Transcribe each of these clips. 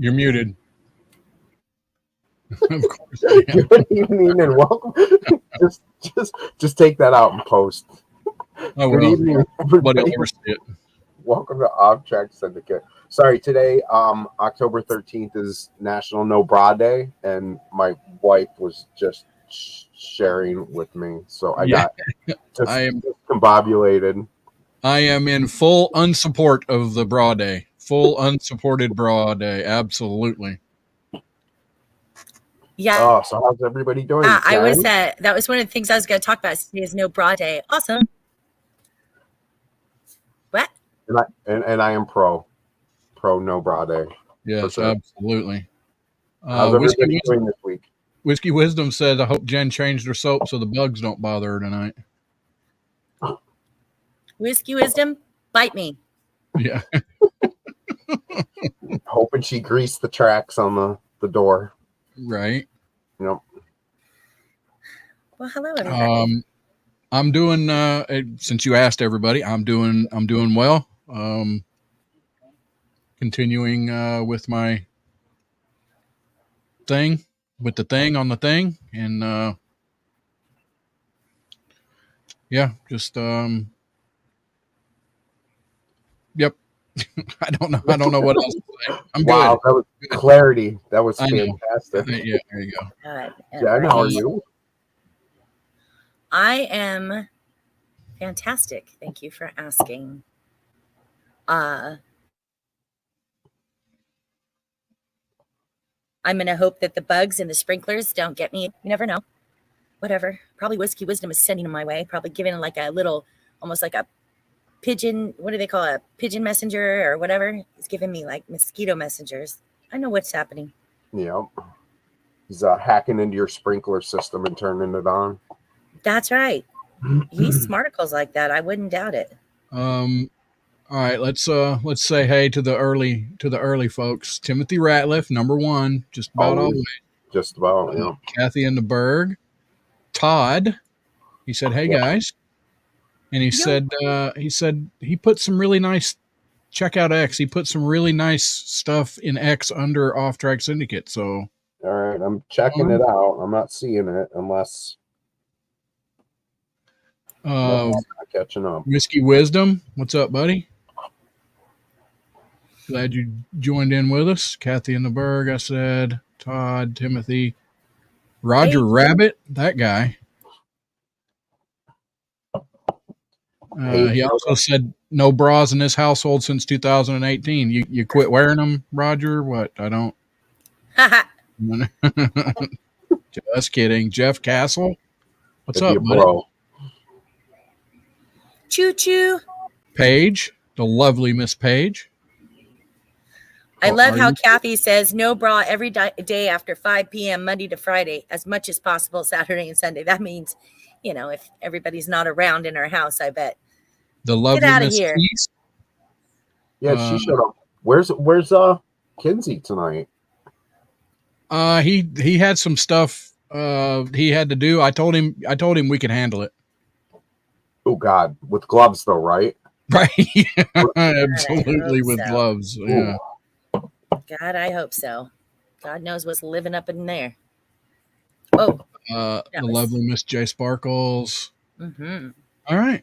You're muted. Of course I am. Good evening and welcome. just take that out and post. Oh, Good well. evening, Nobody everybody. will ever see it. Welcome to OffTrack Syndicate. Sorry, today, October 13th is National No Bra Day, and my wife was just sharing with me, so I got I am discombobulated. I am in full unsupport of the bra day. Full unsupported bra day. Absolutely. Yeah. Oh, so how's everybody doing? I was that was one of the things I was going to talk about. Today is No Bra Day. Awesome. What? And I am pro No Bra Day. Yes, sure. Absolutely. How's everybody doing this week? Whiskey Wisdom says, I hope Jen changed her soap so the bugs don't bother her tonight. Whiskey Wisdom, bite me. Yeah. Hoping she greased the tracks on the door. Right. Yep. Well, hello everybody. I'm doing since you asked everybody, I'm doing well. Continuing with my thing with the thing on the thing, and yeah, just yep. I don't know what else to say. I'm wow, good. That was clarity. That was fantastic. Yeah, there you go. Jen, how are you? I am fantastic. Thank you for asking. I'm going to hope that the bugs and the sprinklers don't get me. You never know. Whatever. Probably Whiskey Wisdom is sending them my way. Probably giving like a little, almost like a pigeon. What do they call it? A pigeon messenger or whatever? He's giving me like mosquito messengers. I know what's happening. Yep. He's hacking into your sprinkler system and turning it on. That's right. He's smarticles like that. I wouldn't doubt it. All right, let's say hey to the early folks. Timothy Ratliff, number 1, just about always. Just about, yeah. Kathy in the Berg. Todd, he said, "Hey guys," and he said he put some really nice. Check out X. He put some really nice stuff in X under OffTrack Syndicate. So, all right, I'm checking it out. I'm not seeing it unless. Not catching up. Whiskey Wisdom, what's up, buddy? Glad you joined in with us. Kathy in the Berg, I said. Todd, Timothy, Roger Rabbit, that guy. He also said no bras in this household since 2018. You quit wearing them, Roger? What? I don't. Just kidding. Jeff Castle, what's up, buddy? Bro. Choo choo. Paige, the lovely Miss Paige. I love how Kathy says no bra every day after 5 p.m. Monday to Friday, as much as possible Saturday and Sunday. That means, if everybody's not around in our house, I bet. The lovely Get out of Miss here. Keys. Yeah, she showed up. Where's Kinsey tonight? He had some stuff he had to do. I told him we could handle it. Oh God, with gloves though, right? Right. Absolutely with gloves. Yeah. God, I hope so. God knows what's living up in there. Oh, the lovely Miss J Sparkles. Mm-hmm. All right,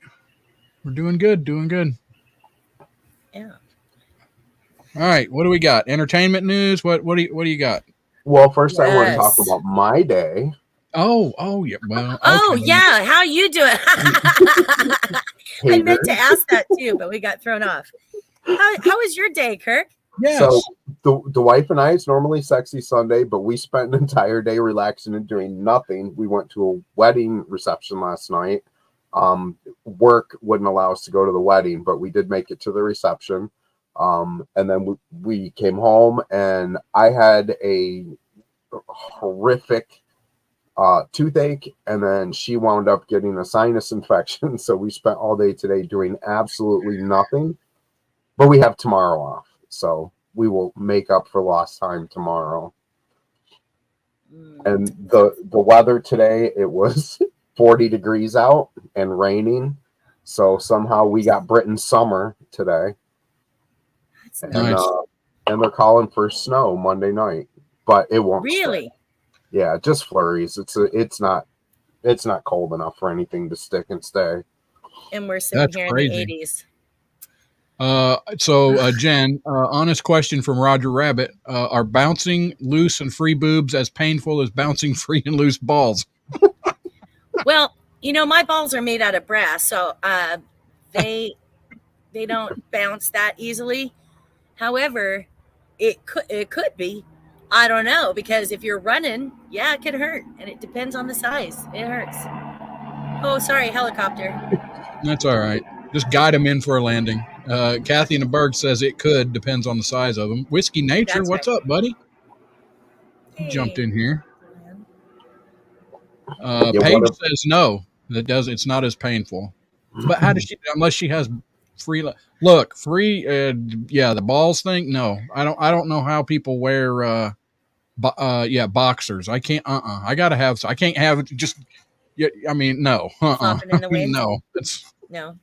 we're doing good. Yeah. All right, what do we got? Entertainment news. What do you got? Well, first I want to talk about my day. Oh yeah. Well. Okay. Yeah. How you doing? I meant to ask that too, but we got thrown off. How was your day, Kirk? Yes. So the wife and I, it's normally Sexy Sunday, but we spent an entire day relaxing and doing nothing. We went to a wedding reception last night. Work wouldn't allow us to go to the wedding, but we did make it to the reception. And then we came home, and I had a horrific toothache, and then she wound up getting a sinus infection. So we spent all day today doing absolutely nothing, but we have tomorrow off. So we will make up for lost time tomorrow. And the weather today, it was 40 degrees out and raining. So somehow we got Britain summer today. That's nice. and they're calling for snow Monday night, but it won't Really? stick. Yeah, just flurries. It's not cold enough for anything to stick and stay. And we're sitting That's here in crazy. the 80s. So Jen, honest question from Roger Rabbit: are bouncing loose and free boobs as painful as bouncing free and loose balls? Well, my balls are made out of brass, so they don't bounce that easily. However, it could be. I don't know, because if you're running, yeah, it could hurt, and it depends on the size. It hurts. Oh, sorry, helicopter. That's all right. Just guide them in for a landing. Kathy in the Berg says it could, depends on the size of them. Whiskey Nature, That's what's right. up, buddy? Hey. Jumped in here. Yeah, Paige says no. It's not as painful. But how does she? Unless she has free. Look, free. Yeah, the balls thing. No, I don't know how people wear. Boxers. I can't. I gotta have. I can't have just. Yeah, I mean, no. Flopping in the wind. No. It's No.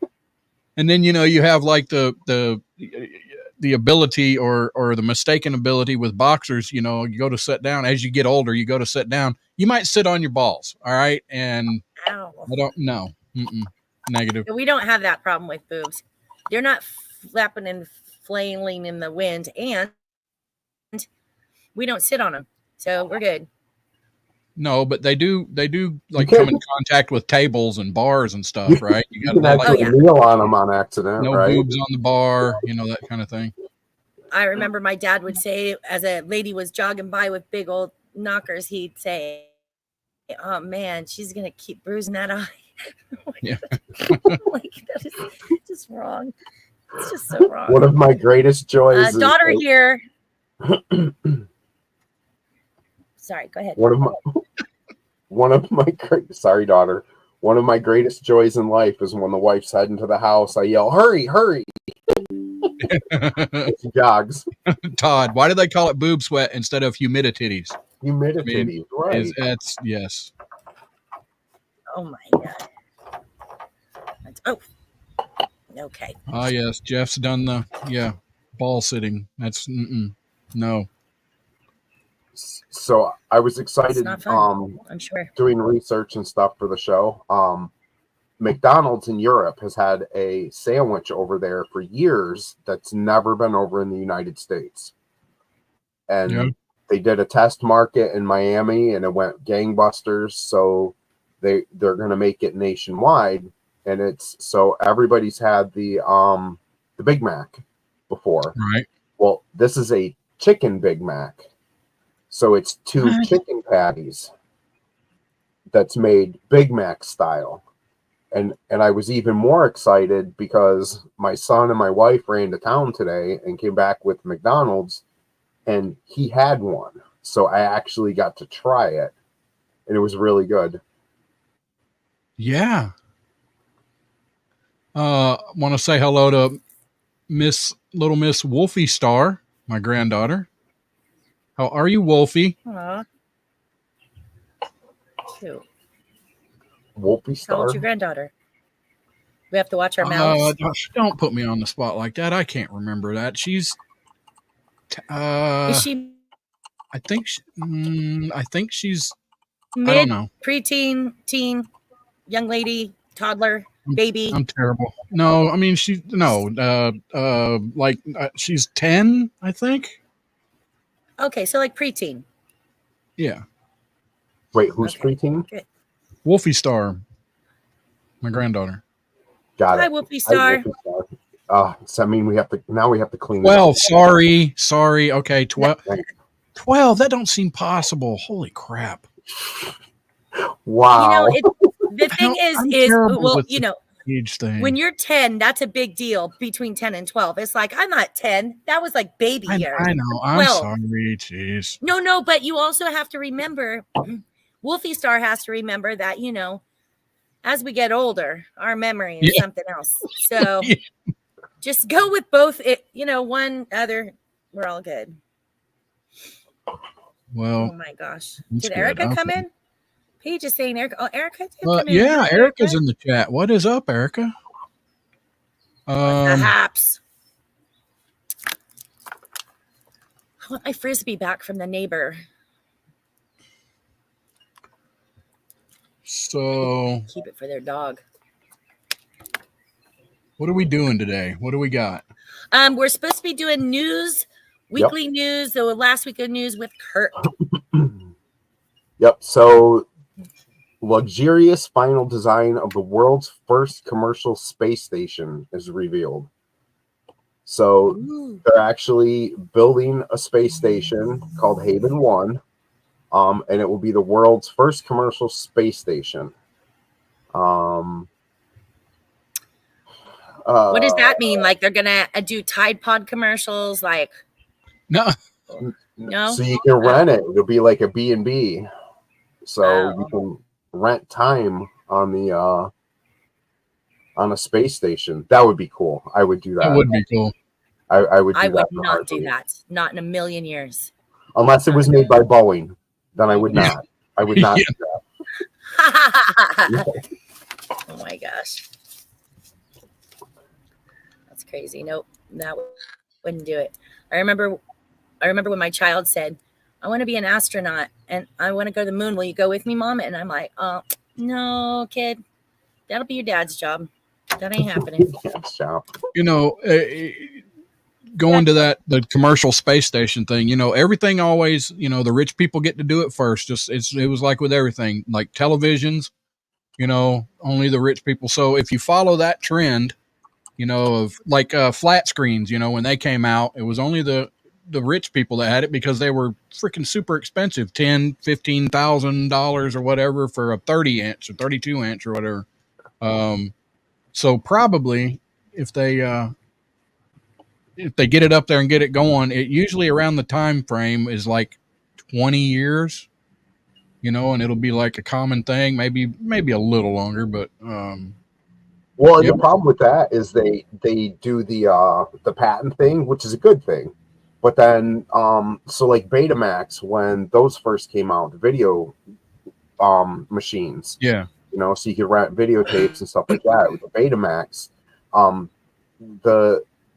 and then you have like the ability or the mistaken ability with boxers. You go to sit down as you get older. You go to sit down. You might sit on your balls. All right, and Ow. I don't know. Negative. We don't have that problem with boobs. They're not flapping and flailing in the wind, and we don't sit on them, so we're good. No, but they do like come in contact with tables and bars and stuff, right? You can actually kneel on them on accident, no right? boobs on the bar, that kind of thing. I remember my dad would say, as a lady was jogging by with big old knockers, he'd say, "Oh man, she's gonna keep bruising that eye." Yeah. Like, that is just wrong. It's just so wrong. One of my greatest joys. Daughter here. Sorry, go ahead. Sorry, daughter. One of my greatest joys in life is when the wife's heading to the house. I yell, "Hurry, hurry!" She jogs. Todd, why do they call it boob sweat instead of humidititties? Humidity, right? That's yes. Oh my god. Okay. Ah, yes. Jeff's done the ball sitting. That's no. So I was excited. It's not fun, I'm sure. Doing research and stuff for the show. McDonald's in Europe has had a sandwich over there for years that's never been over in the United States. And they did a test market in Miami and it went gangbusters. So they're going to make it nationwide. And it's so everybody's had the Big Mac before. Right. Well, this is a chicken Big Mac. So it's 2 chicken patties that's made Big Mac style. And I was even more excited because my son and my wife ran to town today and came back with McDonald's and he had one. So I actually got to try it and it was really good. Yeah. Want to say hello to Little Miss Wolfie Star, my granddaughter. How are you, Wolfie? Aw. Cute. Wolfie Star. How old's your granddaughter? We have to watch our mouths. Don't put me on the spot like that. I can't remember that. She's. Is she? I think she's. Mid, I don't know. Preteen, teen, young lady, toddler, baby. I'm terrible. No, I mean she's she's 10, I think. Okay, so like preteen. Yeah. Wait, who's preteen? Good. Wolfie Star, my granddaughter. Got it. Hi, Wolfie Star. So I mean we have to clean 12. Sorry. Okay, 12. 12. That don't seem possible. Holy crap. Wow. The thing is age thing. when you're 10, that's a big deal between 10 and 12. It's like, I'm not 10. That was like baby years. I know. I'm sorry. Jeez. No, but you also have to remember, Wolfie Star has to remember that, as we get older, our memory is something else. So just go with both. One, other, we're all good. Well, oh my gosh. Did Erica come in? Paige is saying Erica. Oh, Erica did come in. Yeah, Erica's in the chat. What is up, Erica? Perhaps. I want my Frisbee back from the neighbor. So Keep it for their dog. what are we doing today? What do we got? We're supposed to be doing news, weekly news, the last week of news with Kurt. Yep. So, luxurious final design of the world's first commercial space station is revealed. So, they're actually building a space station called Haven 1, and it will be the world's first commercial space station. What does that mean? Like they're gonna do Tide Pod commercials? Like No. So you can rent it. It'll be like a B&B. So you can rent time on the on a space station. That would be cool. I would do that. That would be cool. I would. I would not do that. Not in a million years. Unless it was made by Boeing, then I would not. I would not do that. Oh my gosh. That's crazy. Nope. That wouldn't do it. I remember when my child said, I want to be an astronaut and I want to go to the moon. Will you go with me, Mom? And I'm like, oh, no, kid. That'll be your dad's job. That ain't happening. You know, going to the commercial space station thing, you know, everything always, you know, the rich people get to do it first. It was like with everything, like televisions, you know, only the rich people. So if you follow that trend, you know, of like flat screens, you know, when they came out, it was only the rich people that had it because they were freaking super expensive, $10,000-$15,000 or whatever for a 30 inch or 32 inch or whatever. So probably if they get it up there and get it going, it usually around the time frame is like 20 years, you know, and it'll be like a common thing, maybe a little longer, but well, and the problem with that is they do the patent thing, which is a good thing. But then so like Betamax, when those first came out, the video machines. Yeah. You know, so you could rent videotapes and stuff like that with the Betamax.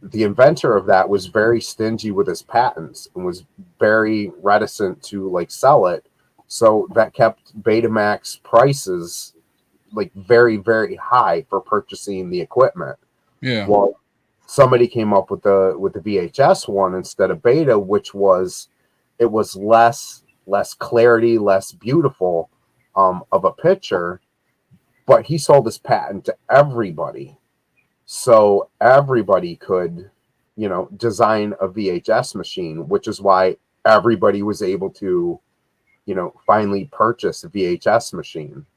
The inventor of that was very stingy with his patents and was very reticent to like sell it. So that kept Betamax prices like very, very high for purchasing the equipment. Yeah. Well, somebody came up with the VHS one instead of Beta, which was less clarity, less beautiful of a picture. But he sold his patent to everybody. So everybody could, you know, design a VHS machine, which is why everybody was able to, you know, finally purchase a VHS machine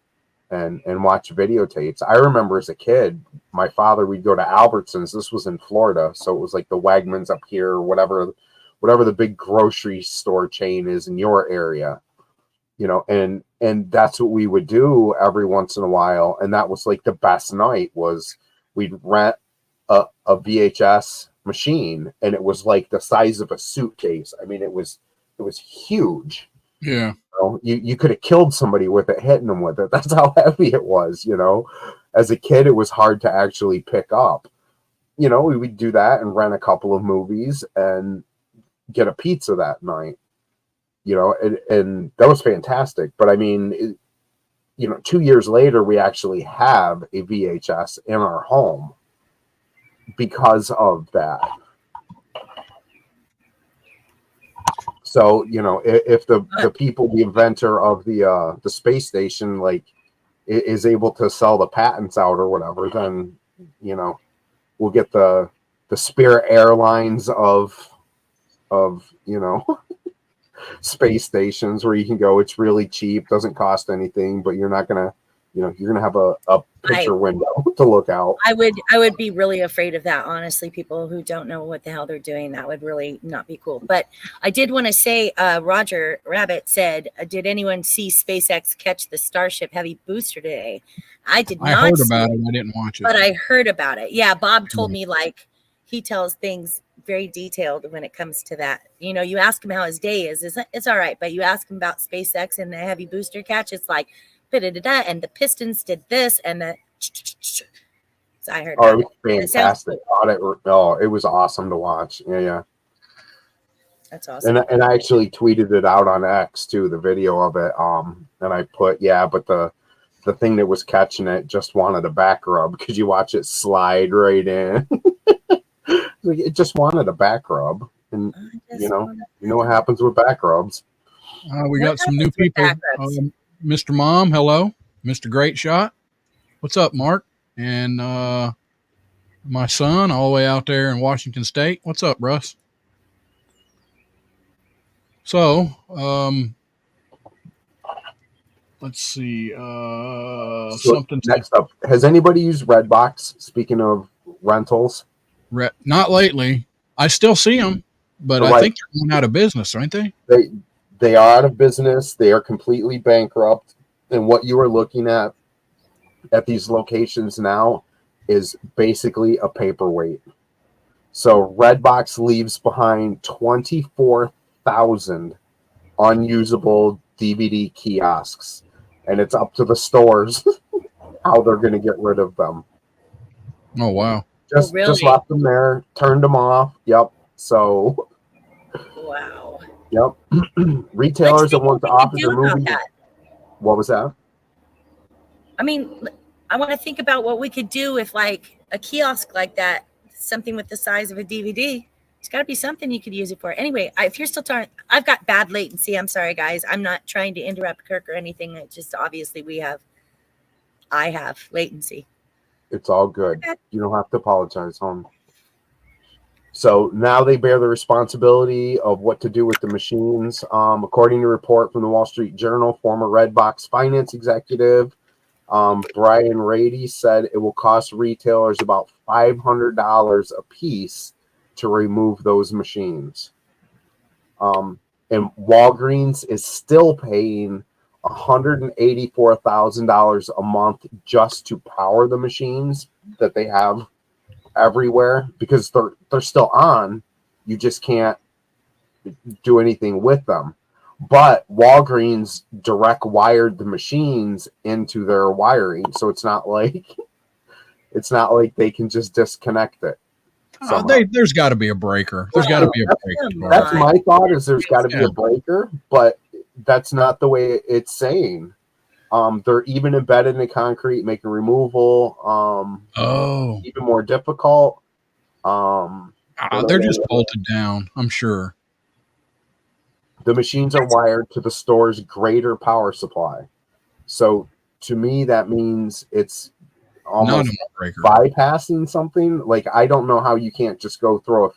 and watch videotapes. I remember as a kid, my father, we'd go to Albertsons. This was in Florida. So it was like the Wegmans up here, or whatever the big grocery store chain is in your area. You know, and that's what we would do every once in a while. And that was like the best night was we'd rent a VHS machine, and it was like the size of a suitcase. I mean, it was huge. Yeah. You know, you could have killed somebody with it, hitting them with it. That's how heavy it was, you know. As a kid, it was hard to actually pick up. You know, we would do that and rent a couple of movies and get a pizza that night. You know, and that was fantastic. But I mean, you know, 2 years later, we actually have a VHS in our home because of that. So, you know, if the people, the inventor of the space station, like, is able to sell the patents out or whatever, then, you know, we'll get the Spirit Airlines of you know, space stations where you can go. It's really cheap, doesn't cost anything, but you're not gonna, you know, you're gonna have a picture window to look out. I would be really afraid of that, honestly. People who don't know what the hell they're doing, that would really not be cool. But I did want to say, Roger Rabbit said, did anyone see SpaceX catch the Starship Heavy booster today? I did not. I heard about it. I didn't watch it, but I heard about it. Yeah, Bob told me, like, he tells things very detailed when it comes to that. You know, you ask him how his day is, it's all right, but you ask him about SpaceX and the heavy booster catch, it's like da-da-da-da, and the Pistons did this, and the so I heard it was it. fantastic. It was awesome to watch. Yeah. That's awesome. And I actually tweeted it out on X too, the video of it. And I put, yeah, but the thing that was catching it just wanted a back rub because you watch it slide right in. Like, it just wanted a back rub, and you know what happens with back rubs. We What got some new happens with people. back rubs? Mr. Mom, hello. Mr. Great Shot. What's up, Mark? And my son, all the way out there in Washington State. What's up, Russ? So, let's see. So Something next up, has anybody used Redbox? Speaking of rentals, not lately. I still see them, but I think they're going out of business, aren't they? They are out of business. They are completely bankrupt. And what you are looking at these locations now is basically a paperweight. So Redbox leaves behind 24,000 unusable DVD kiosks, and it's up to the stores how they're going to get rid of them. Oh, wow. Just left them there, turned them off. Yep. So, wow. Yep. Retailers that want to offer the movie. What was that? I mean, I want to think about what we could do if, like, a kiosk like that, something with the size of a DVD. It's got to be something you could use it for. Anyway, if you're still talking, I've got bad latency. I'm sorry, guys. I'm not trying to interrupt Kirk or anything. It just obviously I have latency. It's all good. Okay. You don't have to apologize, hon. So now they bear the responsibility of what to do with the machines. According to a report from the Wall Street Journal, former Redbox finance executive Brian Rady said it will cost retailers about $500 a piece to remove those machines. And Walgreens is still paying $184,000 a month just to power the machines that they have everywhere because they're still on. You just can't do anything with them. But Walgreens direct wired the machines into their wiring, so it's not like they can just disconnect it. There's got to be a breaker. There's got to be a breaker. That's my thought. Is there's got to be a breaker, but that's not the way it's saying. They're even embedded in the concrete, making removal even more difficult. They're just bolted down, I'm sure. The machines are wired to the store's greater power supply. So to me, that means it's almost bypassing something. Like, I don't know how you can't just go throw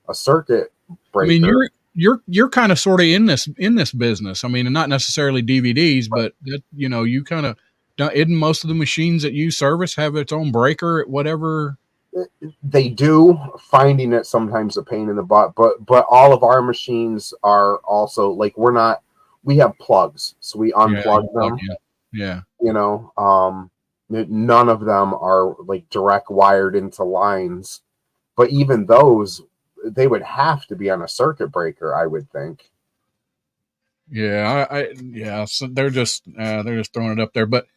a circuit breaker. I mean, you're kind of sort of in this business. I mean, not necessarily DVDs, but that, you kind of isn't most of the machines that you service have its own breaker at whatever. They do. Finding it sometimes a pain in the butt, but all of our machines are also like we have plugs, so we unplug them. Yeah. None of them are like direct wired into lines, but even those, they would have to be on a circuit breaker, I would think. Yeah, so they're just throwing it up there, but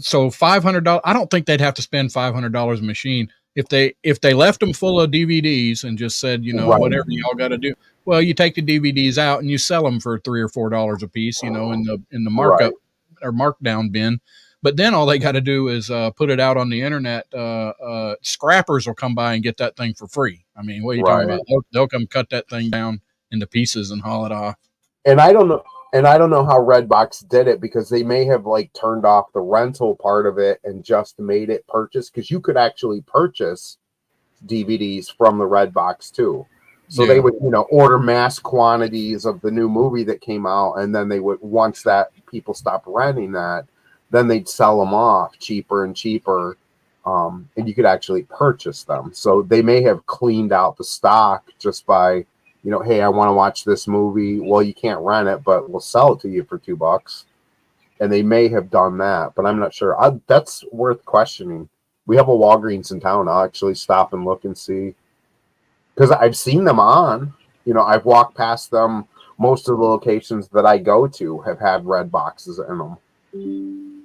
so $500. I don't think they'd have to spend $500 a machine if they left them full of DVDs and just said, whatever y'all got to do. Well, you take the DVDs out and you sell them for $3 or $4 a piece, in the markup or markdown bin. But then all they got to do is put it out on the internet. Scrappers will come by and get that thing for free. I mean, what are you talking about? They'll come cut that thing down into pieces and haul it off. And I don't know how Redbox did it, because they may have like turned off the rental part of it and just made it purchase, because you could actually purchase DVDs from the Redbox too. So they would, order mass quantities of the new movie that came out, and then they would, once that people stopped renting that, then they'd sell them off cheaper and cheaper, and you could actually purchase them. So they may have cleaned out the stock just by, hey, I want to watch this movie. Well, you can't rent it, but we'll sell it to you for $2. And they may have done that, but I'm not sure. That's worth questioning. We have a Walgreens in town. I'll actually stop and look and see, because I've seen them on. I've walked past them. Most of the locations that I go to have had red boxes in them.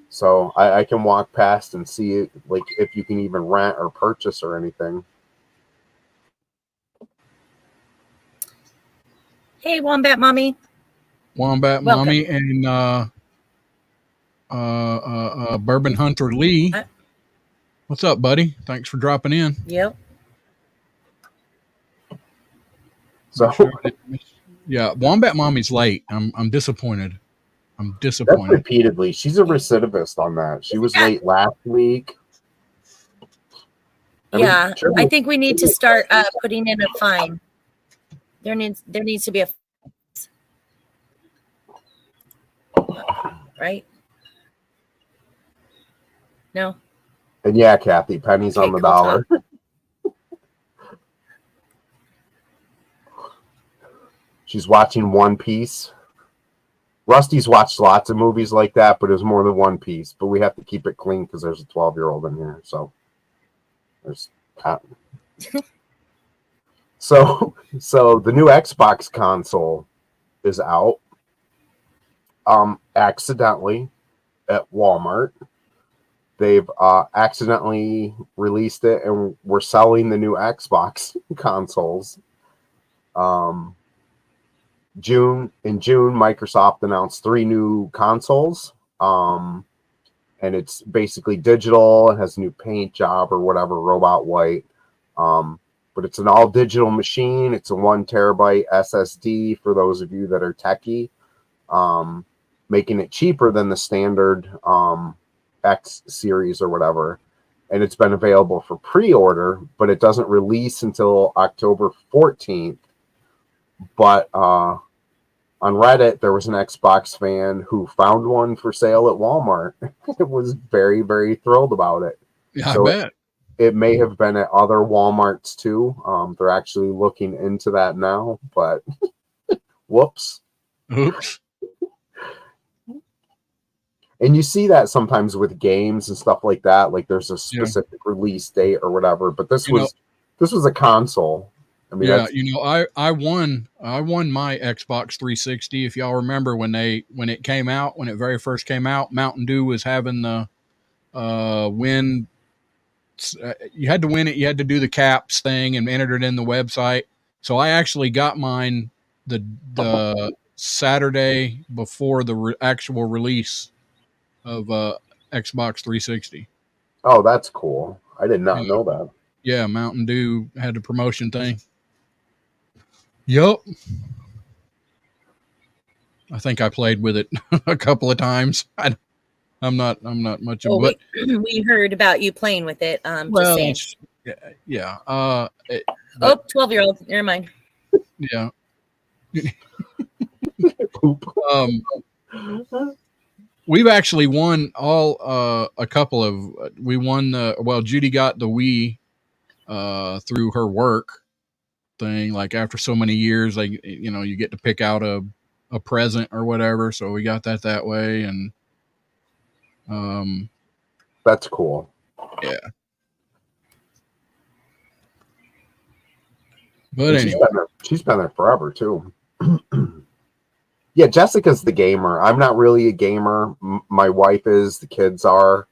So I can walk past and see it, like if you can even rent or purchase or anything. Hey, Wombat Mommy. Wombat Welcome. Mommy and Bourbon Hunter Lee. What's up, buddy? Thanks for dropping in. Yep. So yeah, Wombat Mommy's late. I'm disappointed. I'm that's disappointed. repeatedly. She's a recidivist on that. She was late last week. Yeah, I think we need to start putting in a fine. There needs to be a right. No. And yeah, Kathy, pennies on the dollar. She's watching One Piece. Rusty's watched lots of movies like that, but it's more than One Piece. But we have to keep it clean because there's a 12-year-old in here. So there's so the new Xbox console is out. Accidentally at Walmart. They've accidentally released it, and we're selling the new Xbox consoles. In June, Microsoft announced 3 new consoles. And it's basically digital. It has a new paint job or whatever, Robot White. But it's an all digital machine. It's a 1 terabyte SSD for those of you that are techie, making it cheaper than the standard X series or whatever. And it's been available for pre-order, but it doesn't release until October 14th. But on Reddit, there was an Xbox fan who found one for sale at Walmart. It was very, very thrilled about it. Yeah, so I bet. It may have been at other Walmarts too. They're actually looking into that now, but whoops. Oops. And you see that sometimes with games and stuff like that. Like there's a specific release date or whatever. But this was a console. I mean, I won my Xbox 360. If y'all remember when it came out, when it very first came out, Mountain Dew was having the win. You had to win it. You had to do the caps thing and enter it in the website. So I actually got mine the Saturday before the actual release of Xbox 360. Oh, that's cool. I did not know that. Yeah, Mountain Dew had the promotion thing. Yup. I think I played with it a couple of times. I'm not much of it. We heard about you playing with it. Well, just saying. Yeah. 12-year-old. Never mind. Yeah. We've actually won a couple of. We won Judy got the Wii through her work thing. Like after so many years, like you get to pick out a present or whatever. So we got that way, and that's cool. Yeah. But anyway, she's been there forever too. Yeah, Jessica's the gamer. I'm not really a gamer. My wife is. The kids are.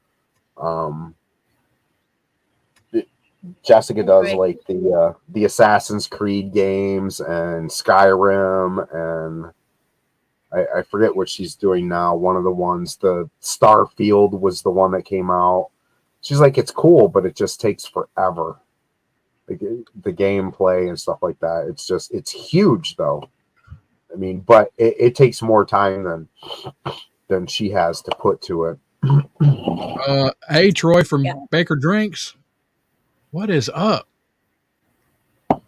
Jessica does like the Assassin's Creed games and Skyrim, and I forget what she's doing now. One of the ones, the Starfield was the one that came out. She's like, it's cool, but it just takes forever. The gameplay and stuff like that. It's huge though. I mean, but it takes more time than she has to put to it. Hey, Troy from Baker Drinks. What is up?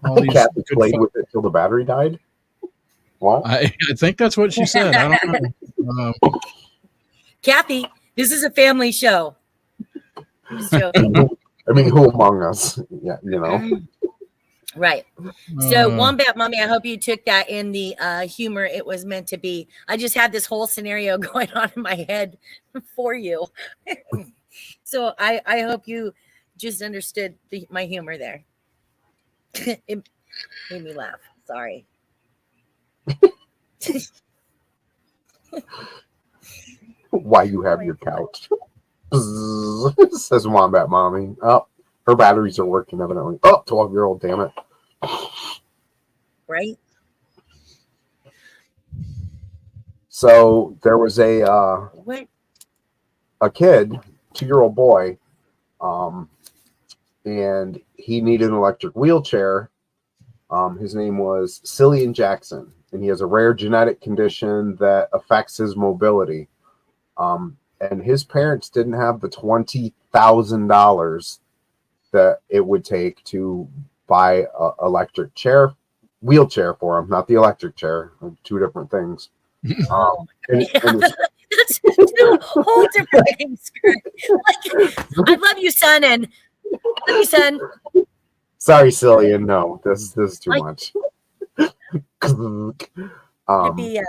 Kathy played with it till the battery died. What? I think that's what she said. I don't know. Kathy, this is a family show. Just joking. I mean, who among us? Yeah, Right. So Wombat Mommy, I hope you took that in the humor it was meant to be. I just had this whole scenario going on in my head for you. So I hope you just understood my humor there. It made me laugh. Sorry. Why you have your couch? Says Wombat Mommy. Oh, her batteries are working evidently. Oh, 12-year-old, damn it. Right? So there was a kid, 2-year-old boy, and he needed an electric wheelchair. His name was Cillian Jackson, and he has a rare genetic condition that affects his mobility. And his parents didn't have the $20,000 that it would take to buy an electric wheelchair for him, not the electric chair, two different things. That's two whole different things. Like, I love you, son, and I love you, son. Sorry, Cillian. No, this is too much. To be,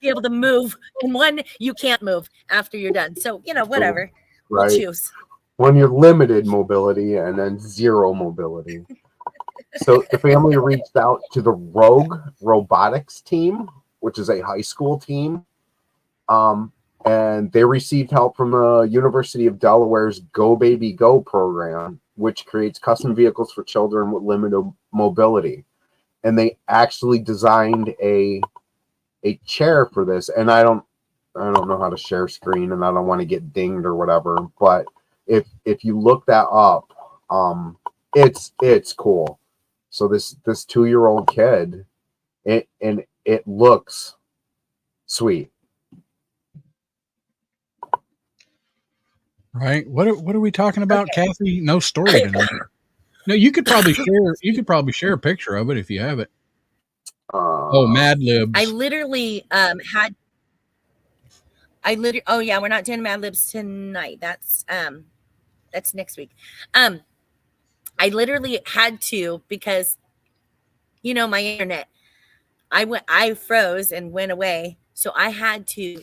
be able to move, and one you can't move after you're done. So whatever. Right. We'll choose. When you're limited mobility and then zero mobility. So the family reached out to the Rogue Robotics team, which is a high school team. And they received help from the University of Delaware's Go Baby Go program, which creates custom vehicles for children with limited mobility. And they actually designed a chair for this. And I don't know how to share screen, and I don't want to get dinged or whatever, but if you look that up, it's cool. So this 2-year-old kid, it looks sweet. Right. What are we talking about, Kathy? No story tonight. No, you could probably share a picture of it if you have it. Mad Libs. I literally oh yeah, we're not doing Mad Libs tonight. That's next week. I literally had to, because my internet, I froze and went away, so I had to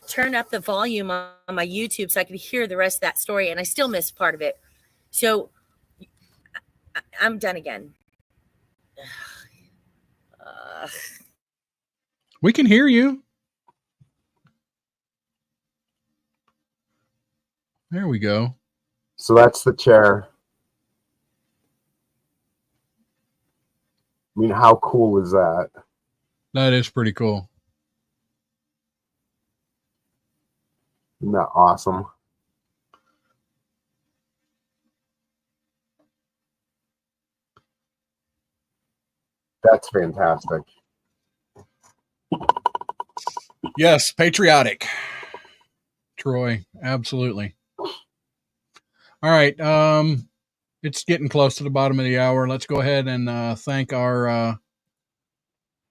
turn up the volume on my YouTube so I could hear the rest of that story, and I still missed part of it. So I'm done again. We can hear you. There we go. So that's the chair. I mean, how cool is that? That is pretty cool. Isn't that awesome? That's fantastic. Yes, patriotic. Troy, absolutely. All right, it's getting close to the bottom of the hour. Let's go ahead and thank our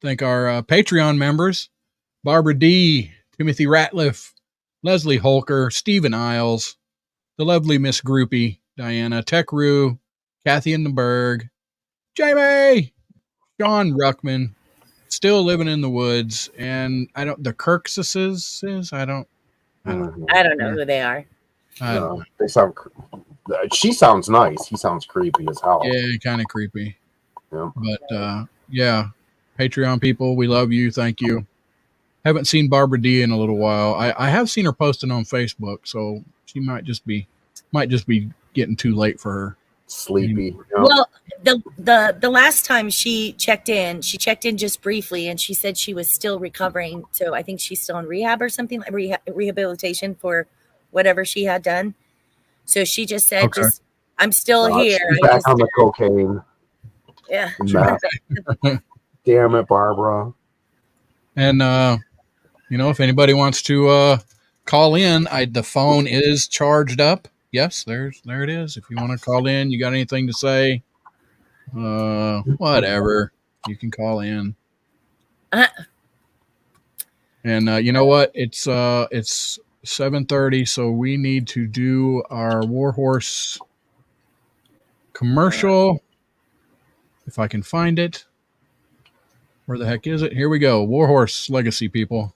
Patreon members: Barbara D, Timothy Ratliff, Leslie Holker, Stephen Isles, the lovely Miss Groupie, Diana Techrue, Kathy in the Berg, Jamie, Sean Ruckman, Still Living in the Woods, and the Kirkses. I don't know who they are. They sound. She sounds nice. He sounds creepy as hell. Yeah, kind of creepy. Yeah. But yeah, Patreon people, we love you. Thank you. Haven't seen Barbara D in a little while. I have seen her posting on Facebook, so she might just be getting too late for her. Sleepy. Yeah. Well, the last time she checked in just briefly, and she said she was still recovering. So I think she's still in rehab or something, like rehabilitation for whatever she had done. So she just said, I'm still here. She's back on the cocaine. Yeah. Damn it, Barbara. And if anybody wants to call in, the phone is charged up. Yes, there it is. If you want to call in, you got anything to say, whatever, you can call in. And you know what? It's 7:30, so we need to do our Warhorse commercial. If I can find it. Where the heck is it? Here we go. Warhorse Legacy, people.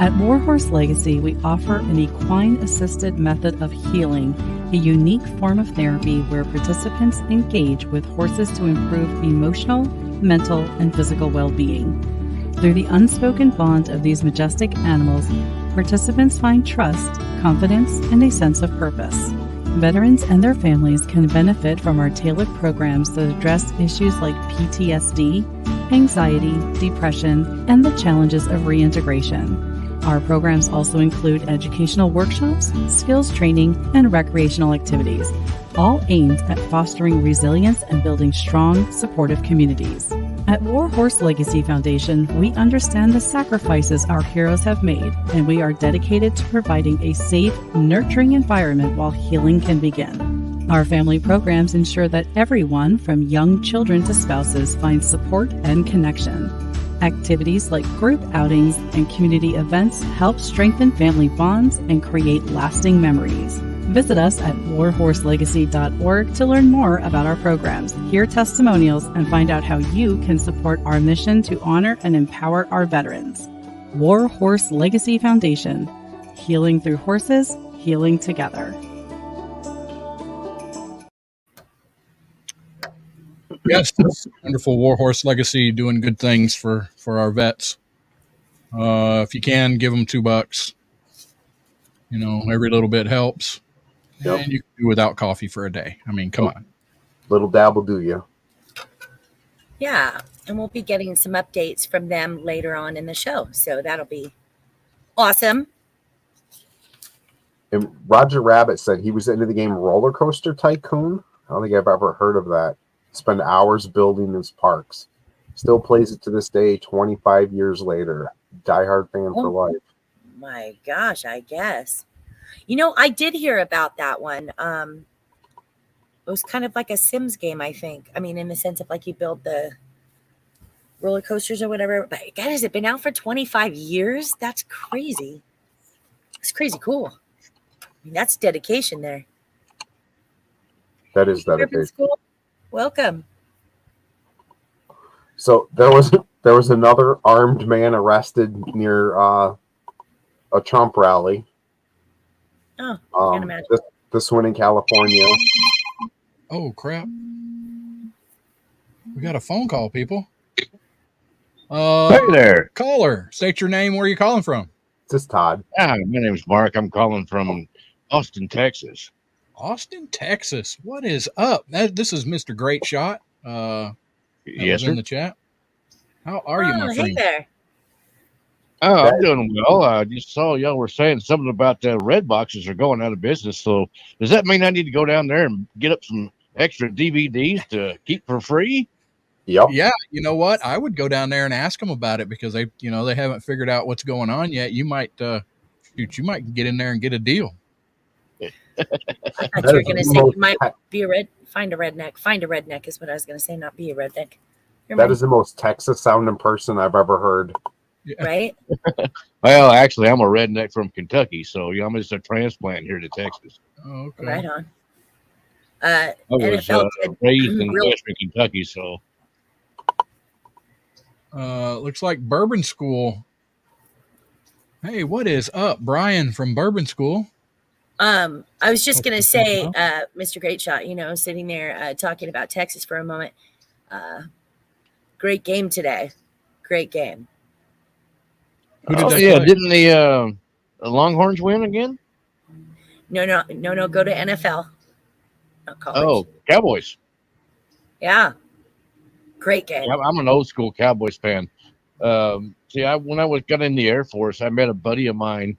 At Warhorse Legacy, we offer an equine-assisted method of healing, a unique form of therapy where participants engage with horses to improve emotional, mental, and physical well-being. Through the unspoken bond of these majestic animals, participants find trust, confidence, and a sense of purpose. Veterans and their families can benefit from our tailored programs that address issues like PTSD, anxiety, depression, and the challenges of reintegration. Our programs also include educational workshops, skills training, and recreational activities, all aimed at fostering resilience and building strong, supportive communities. At Warhorse Legacy Foundation, we understand the sacrifices our heroes have made, and we are dedicated to providing a safe, nurturing environment while healing can begin. Our family programs ensure that everyone, from young children to spouses, finds support and connection. Activities like group outings and community events help strengthen family bonds and create lasting memories. Visit us at warhorselegacy.org to learn more about our programs, hear testimonials, and find out how you can support our mission to honor and empower our veterans. Warhorse Legacy Foundation. Healing through horses, healing together. Yes, that's wonderful. Warhorse Legacy doing good things for our vets. If you can, give them $2. Every little bit helps. Yep. And you can do without coffee for a day. I mean, come on. Little dab will do you. Yeah, and we'll be getting some updates from them later on in the show, so that'll be awesome. And Roger Rabbit said he was into the game Roller Coaster Tycoon. I don't think I've ever heard of that. Spend hours building his parks. Still plays it to this day, 25 years later. Diehard fan for life. My gosh, I guess. I did hear about that one. It was kind of like a Sims game, I think. I mean, in the sense of like you build the roller coasters or whatever. But God, has it been out for 25 years? That's crazy. It's crazy cool. I mean, that's dedication there. That is dedication. School, welcome. So there was another armed man arrested near a Trump rally. Oh, I can't imagine. This one in California. Oh, crap. We got a phone call, people. Hey there. Caller, state your name. Where are you calling from? This is Todd. My name's Mark. I'm calling from Austin, Texas. Austin, Texas. What is up? This is Mr. Great Shot. Yes, sir. In the chat. How are you, my Hey friend? there. Oh, I'm doing well. I just saw y'all were saying something about red boxes are going out of business. So does that mean I need to go down there and get up some extra DVDs to keep for free? Yep. Yeah, you know what? I would go down there and ask them about it because they haven't figured out what's going on yet. You might you might get in there and get a deal. I thought you were going to say you might find a redneck. Find a redneck is what I was going to say, not be a redneck. That is the most Texas sounding person I've ever heard. Yeah. Right? Well, actually, I'm a redneck from Kentucky, so I'm just a transplant here to Texas. Oh, okay. Right on. I was raised in Western Kentucky, so. Looks like Bourbon School. Hey, what is up, Brian from Bourbon School? I was just going to say, Mr. Great Shot, sitting there talking about Texas for a moment. Great game today. Great game. Who did didn't the Longhorns win again? No. Go to NFL. Not college. Oh, Cowboys. Yeah. Great game. I'm an old school Cowboys fan. When I got in the Air Force, I met a buddy of mine,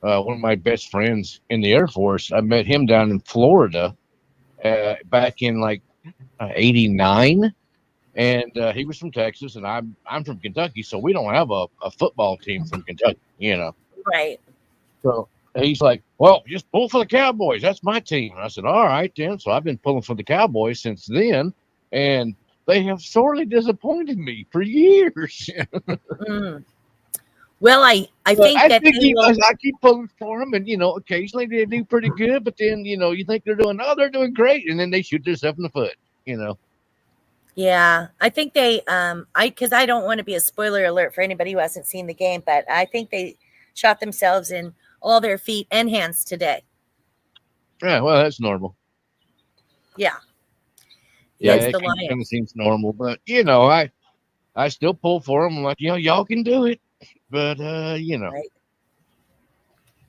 one of my best friends in the Air Force. I met him down in Florida back in like 89. And he was from Texas, and I'm from Kentucky, so we don't have a football team from Kentucky, Right. So he's like, well, just pull for the Cowboys. That's my team. And I said, all right, then. So I've been pulling for the Cowboys since then, and they have sorely disappointed me for years. Well, I think I keep pulling for them, and occasionally they do pretty good, but then you think they're doing great, and then they shoot themselves in the foot. Yeah, I think they because I don't want to be a spoiler alert for anybody who hasn't seen the game, but I think they shot themselves in all their feet and hands today. Yeah, well, that's normal. Yeah. Yeah, it's it the kind Lions. of seems normal, but I still pull for them. I'm like, y'all can do it, but Right.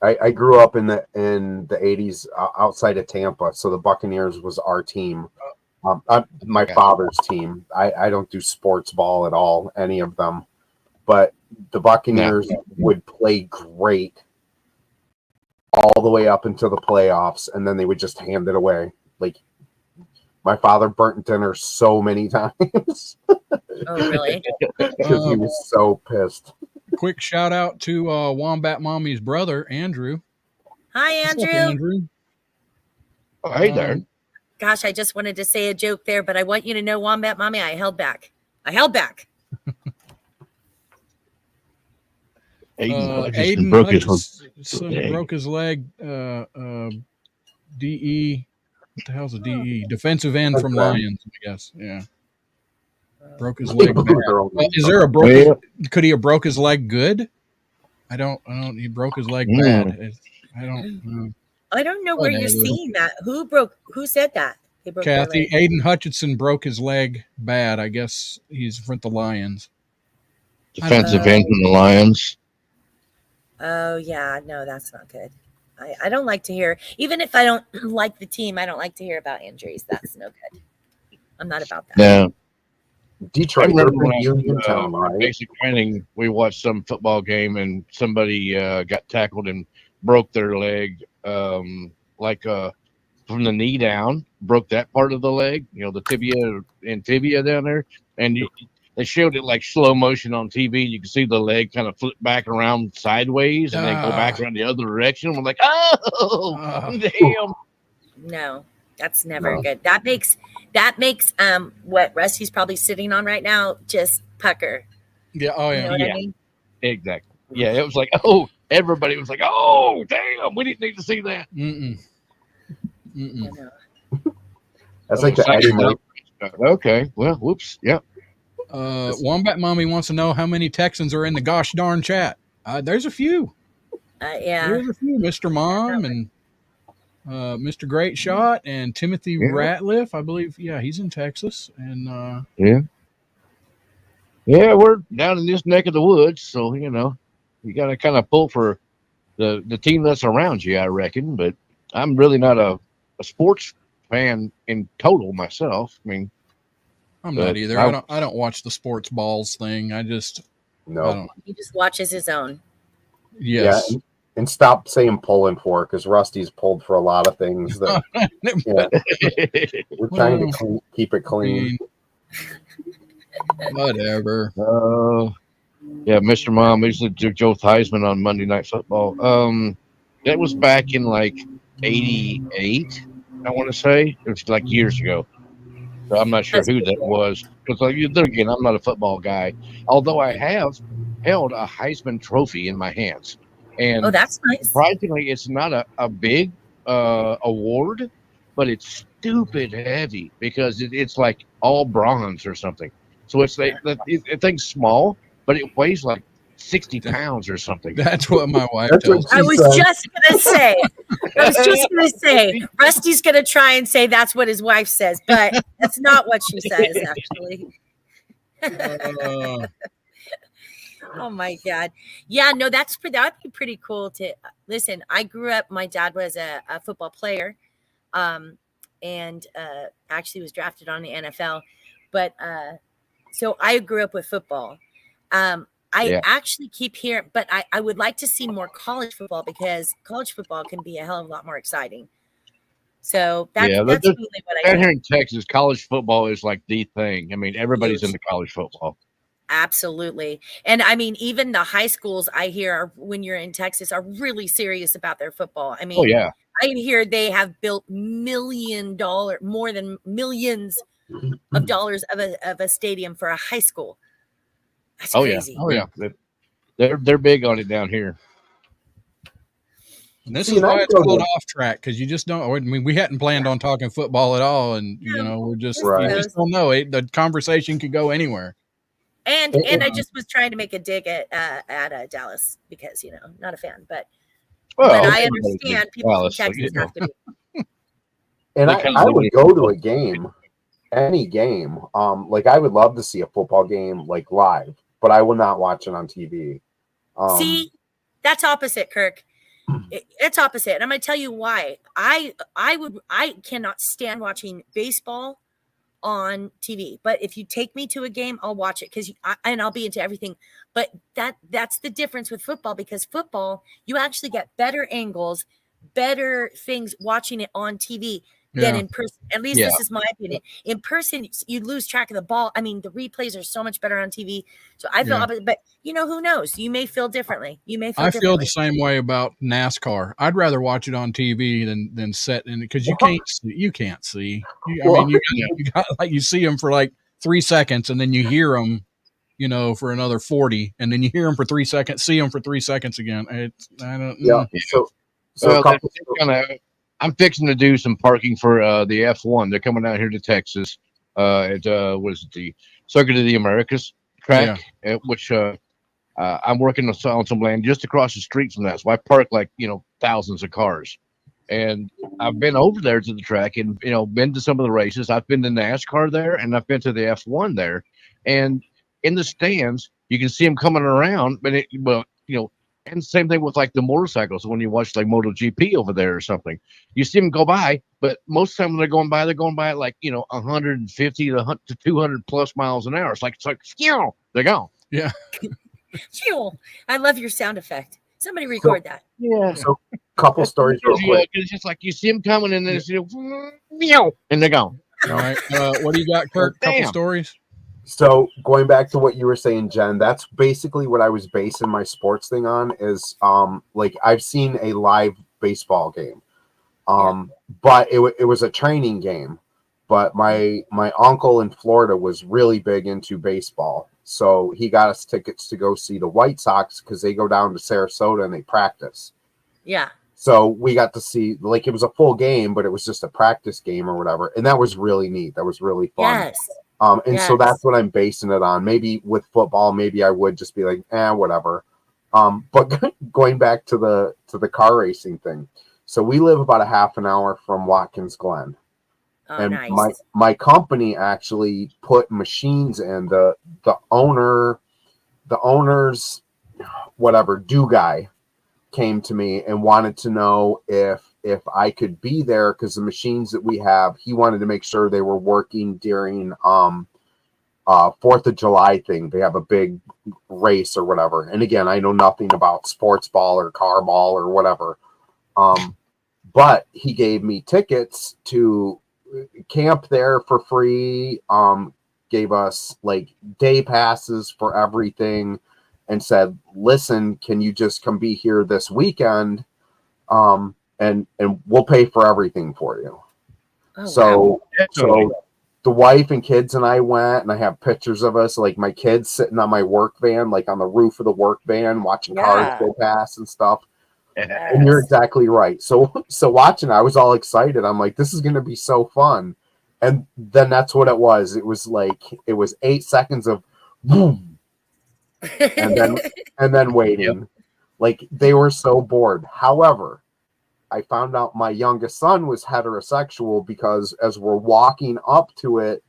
I grew up in the 80s outside of Tampa, so the Buccaneers was our team. My father's team. I don't do sports ball at all, any of them, but the Buccaneers would play great all the way up until the playoffs, and then they would just hand it away. Like, my father burnt dinner so many times. Oh, really? Because he was so pissed. Quick shout out to Wombat Mommy's brother, Andrew. Hi, What's Andrew. up, Andrew? Oh, hey there. Gosh, I just wanted to say a joke there, but I want you to know, Wombat Mommy, I held back. Aiden broke his leg. DE. What the hell's a DE? Defensive end from Lions, I guess. Yeah. Broke his leg bad. Is there a broke? Could he have broke his leg good? I don't. He broke his leg bad. I don't. I don't know where you're seeing that. Who said that? They broke Kathy. Aiden Hutchinson broke his leg bad. I guess he's from the Lions. Defensive end from the Lions. Oh yeah, no, that's not good. I don't like to hear, even if I don't like the team, I don't like to hear about injuries. That's no good. I'm not about that. Yeah. Detroit, I remember when Uniontown, right? Basic training, we watched some football game and somebody got tackled and broke their leg, from the knee down, broke that part of the leg, the tibia and tibia down there. And they showed it like slow motion on TV. You can see the leg kind of flip back around sideways and then go back around the other direction. We're like, damn. No, that's never good. That makes what Rusty's probably sitting on right now just pucker. Yeah. Oh yeah. You know what I mean? Exactly. Yeah. It was like, everybody was like, damn, we didn't need to see that. That's like the Eddie. Okay. Well, whoops. Yep. Wombat Mommy wants to know how many Texans are in the gosh darn chat. There's a few. Yeah. There's a few. Mr. Mom and Mr. Great Shot and Timothy Ratliff, I believe. Yeah, he's in Texas. And yeah, we're down in this neck of the woods, so you got to kind of pull for the team that's around you, I reckon. But I'm really not a sports fan in total myself. I mean, I'm not either. I don't watch the sports balls thing. I just He just watches his own. Yes. Yeah, and stop saying pulling for, because Rusty's pulled for a lot of things. That we're trying to keep it clean. Whatever. Yeah, Mr. Mom, we used to do Joe Theismann on Monday Night Football. That was back in like '88. I want to say it was like years ago. So I'm not sure who that was. Because again, I'm not a football guy. Although I have held a Heisman Trophy in my hands. And that's nice. Surprisingly, it's not a big award, but it's stupid heavy because it's like all bronze or something. So it's the thing's small, but it weighs like 60 pounds or something. That's what my wife tells me. I was just going to say, Rusty's going to try and say that's what his wife says, but that's not what she says, actually. Oh my God. Yeah, no, that'd be pretty cool to listen. I grew up, my dad was a football player, and actually was drafted on the NFL. But so I grew up with football. I actually keep hearing, but I would like to see more college football, because college football can be a hell of a lot more exciting. So that's really what I hear. Here in Texas, college football is like the thing. I mean, everybody's into college football. Absolutely. And I mean, even the high schools I hear when you're in Texas are really serious about their football. I mean, I hear they have built more than millions of dollars of a stadium for a high school. That's crazy. Yeah. They're big on it down here. And this is why it's called Off Track, because you just don't. I mean, we hadn't planned on talking football at all, and we're just you just don't know. The conversation could go anywhere. And I just was trying to make a dig at Dallas, because not a fan, but I understand people from Texas have to be. And I would go to a game, any game. Like, I would love to see a football game like live, but I will not watch it on TV. See, that's opposite, Kirk. It's opposite, and I'm going to tell you why. I cannot stand watching baseball on TV, but if you take me to a game, I'll watch it and I'll be into everything. But that's the difference with football, because football, you actually get better angles, better things watching it on TV than in person. At least this is my opinion. In person, you lose track of the ball. I mean, the replays are so much better on TV. So I feel, but who knows? You may feel differently. I feel the same way about NASCAR. I'd rather watch it on TV than sit in it, because you can't see. You got like, you see them for like 3 seconds, and then you hear them, for another 40, and then you hear them for 3 seconds, see them for 3 seconds again. I don't know. So I'm fixing to do some parking for the F1. They're coming out here to Texas. It was the Circuit of the Americas track, which I'm working on some land just across the street from that. So I park like thousands of cars, and I've been over there to the track and been to some of the races. I've been to NASCAR there, and I've been to the F1 there, and in the stands you can see them coming around. But and same thing with like the motorcycles. When you watch like MotoGP over there or something, you see them go by, but most of the time when they're going by at like 150 to 200 plus miles an hour. It's like they're gone. Yeah. I love your sound effect. Somebody record that. Yeah. So couple stories real quick. It's just like you see them coming and then and they're gone. All right. What do you got, Kirk? Couple stories. So going back to what you were saying, Jen, that's basically what I was basing my sports thing on is like I've seen a live baseball game. But it was a training game. But my uncle in Florida was really big into baseball. So he got us tickets to go see the White Sox because they go down to Sarasota and they practice. Yeah. So we got to see, like, it was a full game, but it was just a practice game or whatever. And that was really neat. That was really fun. Yes. So that's what I'm basing it on. Maybe with football, maybe I would just be like, whatever. But going back to the car racing thing. So we live about a half an hour from Watkins Glen. Oh, and nice. my company actually put machines in. The owner's whatever do guy came to me and wanted to know if I could be there, because the machines that we have, he wanted to make sure they were working during 4th of July thing. They have a big race or whatever. And again, I know nothing about sports ball or car ball or whatever. But he gave me tickets to camp there for free, gave us like day passes for everything, and said, listen, can you just come be here this weekend? And we'll pay for everything for you. Oh, so the wife and kids and I went, and I have pictures of us, like my kids sitting on my work van, like on the roof of the work van, watching cars go past and stuff. Yes. And you're exactly right. So watching, I was all excited. I'm like, this is going to be so fun. And then that's what it was. It was 8 seconds of boom. and then waiting. Yep. Like, they were so bored. However, I found out my youngest son was heterosexual, because as we're walking up to it,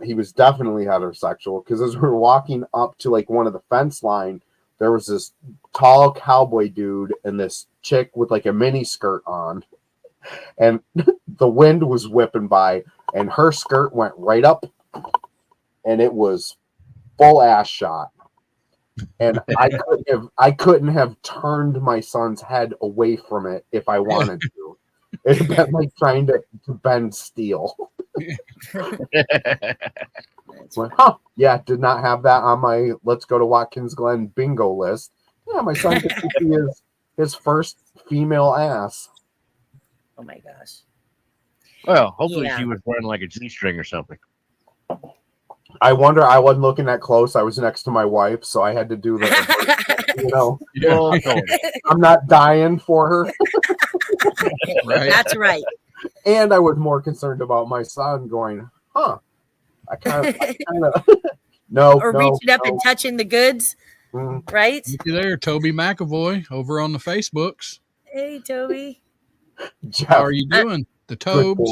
he was definitely heterosexual, because as we were walking up to like one of the fence line, there was this tall cowboy dude and this chick with like a mini skirt on, and the wind was whipping by, and her skirt went right up, and it was full ass shot. And I couldn't have turned my son's head away from it if I wanted to. It'd been like trying to bend steel. Went, did not have that on my let's go to Watkins Glen bingo list. Yeah, my son could see his first female ass. Oh my gosh. Well, hopefully she was wearing like a G-string or something. I wonder. I wasn't looking that close. I was next to my wife, so I had to do I'm not dying for her. Right. That's right. And I was more concerned about my son going, I kind of reaching up and touching the goods, right? Look you there, Toby McAvoy over on the Facebooks. Hey, Toby. Jeff, how are you doing? The Tobes.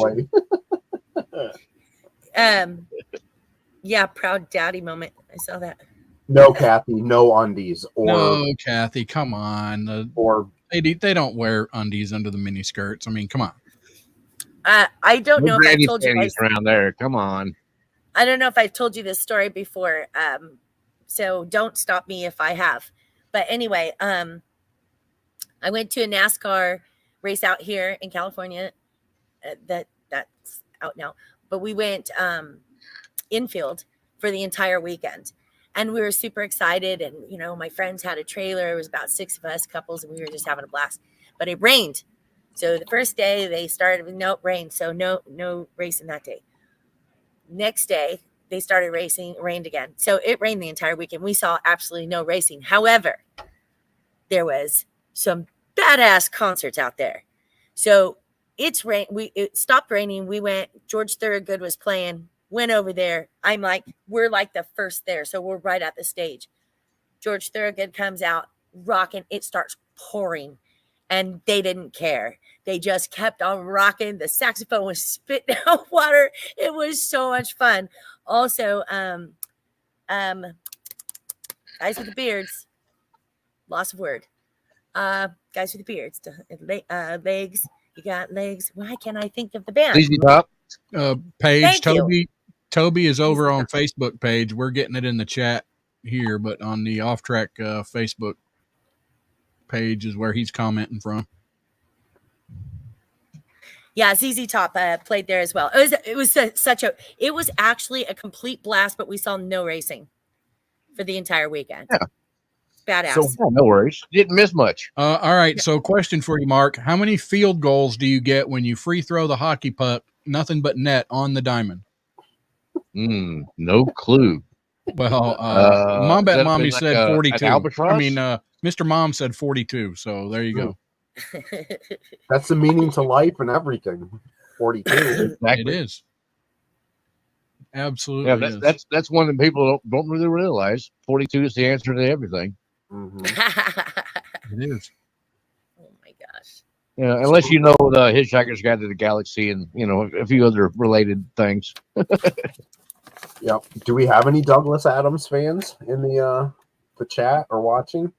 Yeah, proud daddy moment. I saw that. No, Kathy, no undies. No, Kathy, come on. Or They don't wear undies under the mini skirts. I mean, come on. I don't No know if I've granny told you panties guys. around there. Come on. I don't know if I've told you this story before. So don't stop me if I have. But anyway, I went to a NASCAR race out here in California. That's out now. But we went infield for the entire weekend. And we were super excited. And, my friends had a trailer. It was about 6 of us couples, and we were just having a blast. But it rained. So the first day they started with rain. So no racing that day. Next day, they started racing, it rained again. So it rained the entire weekend. We saw absolutely no racing. However, there was some badass concerts out there. So it stopped raining. We went, George Thorogood was playing, went over there. We're like the first there. So we're right at the stage. George Thorogood comes out rocking. It starts pouring. And they didn't care. They just kept on rocking. The saxophone was spitting out water. It was so much fun. Also, guys with the beards, loss of word. Guys with the beards, legs. You got legs. Why can't I think of the band? Easy Top. Paige, Thank Toby is over Easy on Top. Facebook page. We're getting it in the chat here, but on the OffTrack Facebook page is where he's commenting from. Yeah, ZZ Top played there as well. It was actually a complete blast, but we saw no racing for the entire weekend. Yeah. Badass. So no worries. Didn't miss much. All right. So question for you, Mark. How many field goals do you get when you free throw the hockey puck, nothing but net on the diamond? No clue. Well, Mom is Bet that Mommy like said an 42. albatross? I mean, Mr. Mom said 42. So there you go. That's the meaning to life and everything. 42. It is. Absolutely. Yeah, that's one that people don't really realize. 42 is the answer to everything. Mm-hmm. It is. Oh my gosh. Yeah, unless you know the Hitchhiker's Guide to the Galaxy and a few other related things. Yep. Do we have any Douglas Adams fans in the chat or watching?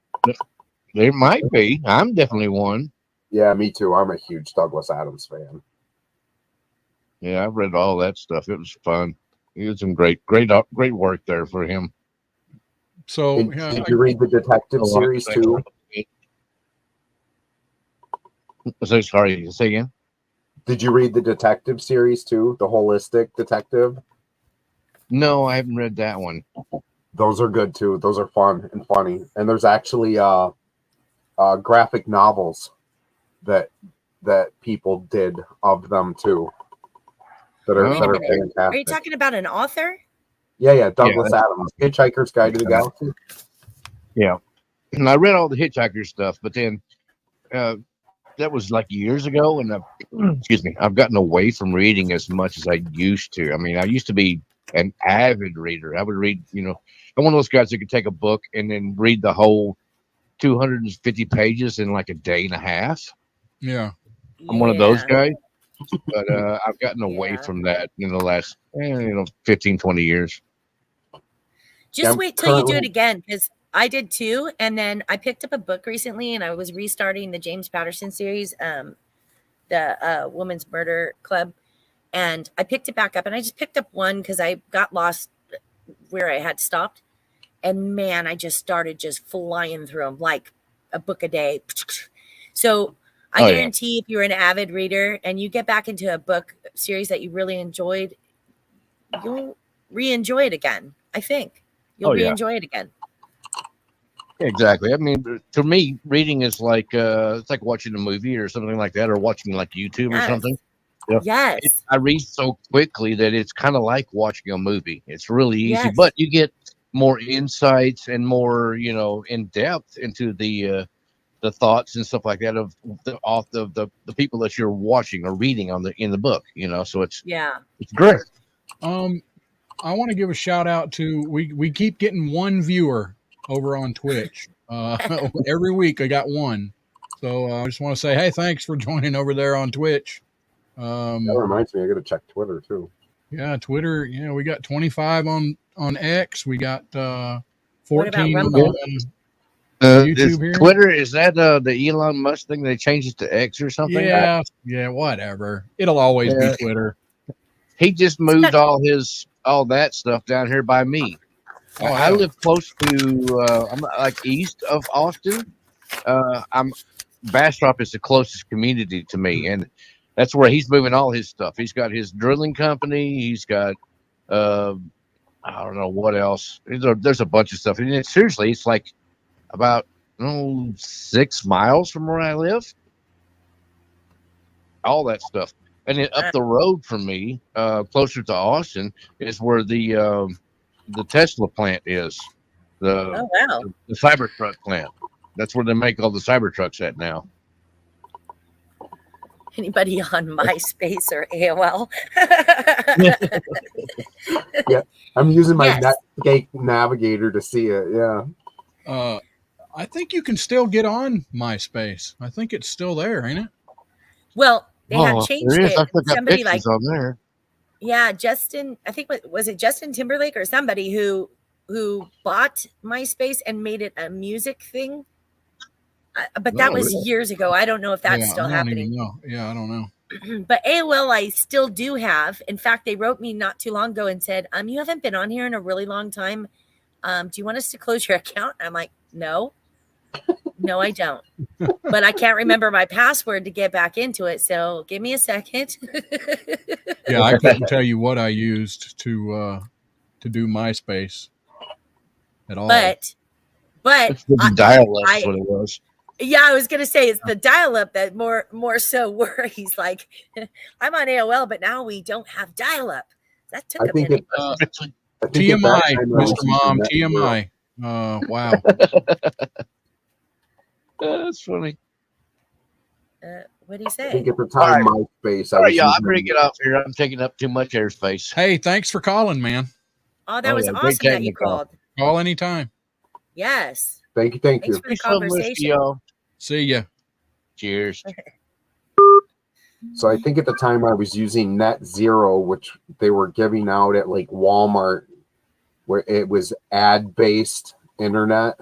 There might be. I'm definitely one. Yeah, me too. I'm a huge Douglas Adams fan. Yeah, I've read all that stuff. It was fun. He did some great work there for him. So did you read the detective series too? So sorry, say again. Did you read the detective series too? The holistic detective? No, I haven't read that one. Those are good too. Those are fun and funny. And there's actually graphic novels that people did of them too. That are fantastic. Are you talking about an author? Yeah. Douglas Adams, Hitchhiker's Guide to the Galaxy. Yeah, and I read all the Hitchhiker stuff, but then that was like years ago, and I've gotten away from reading as much as I used to. I mean, I used to be an avid reader. I would read, I'm one of those guys that could take a book and then read the whole 250 pages in like a day and a half. Yeah, I'm one of those guys. But I've gotten away from that in the last 15, 20 years. Just wait till you do it again, because I did too. And then I picked up a book recently, and I was restarting the James Patterson series, the Women's Murder Club. And I picked it back up, and I just picked up one because I got lost where I had stopped. And man, I just started flying through them like a book a day. So I guarantee if you're an avid reader and you get back into a book series that you really enjoyed, you'll re-enjoy it again. I think you'll re-enjoy it again. Exactly. I mean, to me, reading is like it's like watching a movie or something like that, or watching like YouTube or something. Yes. I read so quickly that it's kind of like watching a movie. It's really easy, but you get more insights and more, in depth into the thoughts and stuff like that of the people that you're watching or reading in the book, so it's great. I want to give a shout out to we keep getting one viewer over on Twitch. Every week I got one. So I just want to say, hey, thanks for joining over there on Twitch. That reminds me, I got to check Twitter too. Yeah, Twitter. We got 25 on X. We got 14 what about Rumble? Is YouTube here. Twitter, is that the Elon Musk thing? They changed it to X or something? Yeah, whatever. It'll always Yeah. be Twitter. He just moved all that stuff down here by me. Oh, I yeah. live close to I'm like east of Austin. I'm Bastrop is the closest community to me, and that's where he's moving all his stuff. He's got his drilling company. He's got I don't know what else. There's a bunch of stuff. And seriously, it's like about 6 miles from where I live. All that stuff, and then up the road from me, closer to Austin, is where the Tesla plant is. Oh wow. The Cybertruck plant. That's where they make all the Cybertrucks at now. Anybody on MySpace or AOL? Yeah, I'm using my Yes. Netscape navigator to see it. Yeah. I think you can still get on MySpace. I think it's still there, ain't it? Well, they have changed there is. it. I still got Somebody pictures on there. Yeah, Justin, I think was it Justin Timberlake or somebody who bought MySpace and made it a music thing? But that was years ago. I don't know if that's still happening. Yeah, I don't know. But AOL I still do have. In fact, they wrote me not too long ago and said, you haven't been on here in a really long time. Do you want us to close your account? I'm like, no, I don't. But I can't remember my password to get back into it. So give me a second. Yeah, I couldn't tell you what I used to do MySpace at all. But the dial-up is what it was. Yeah, I was gonna say it's the dial-up that more so worries. Like, I'm on AOL, but now we don't have dial-up. That took a minute. TMI, Mr. Mom, TMI. Wow. That's funny. What do you say? I think at the time, MySpace. I'm ready to get off here. I'm taking up too much airspace. Hey, thanks for calling, man. Oh, that was awesome that you called. Call anytime. Yes. Thank you. Thanks for the conversation. See ya. Cheers. So I think at the time I was using Net Zero, which they were giving out at like Walmart, where it was ad-based internet.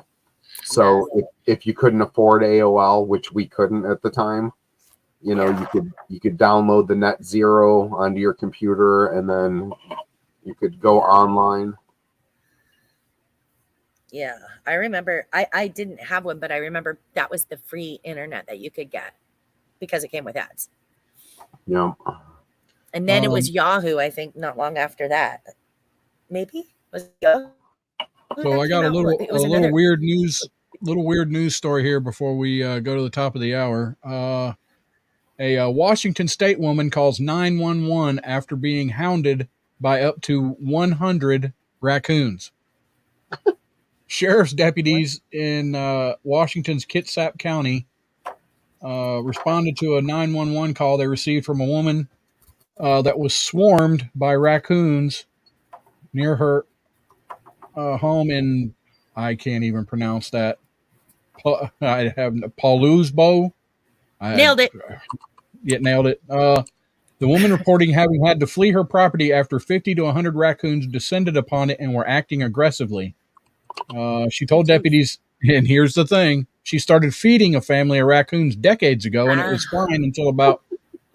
So if you couldn't afford AOL, which we couldn't at the time, you could download the Net Zero onto your computer, and then you could go online. Yeah, I remember. I didn't have one, but I remember that was the free internet that you could get because it came with ads. Yeah. And then it was Yahoo, I think, not long after that. Maybe was it Yahoo? So I got a little weird news story here before we go to the top of the hour. A Washington State woman calls 911 after being hounded by up to 100 raccoons. Sheriff's deputies in Washington's Kitsap County responded to a 911 call they received from a woman that was swarmed by raccoons near her home in, I can't even pronounce that. I have Pauluzbo. Nailed it. Yeah, nailed it. The woman reporting having had to flee her property after 50 to 100 raccoons descended upon it and were acting aggressively. She told deputies, and here's the thing, she started feeding a family of raccoons decades ago, and it was fine until about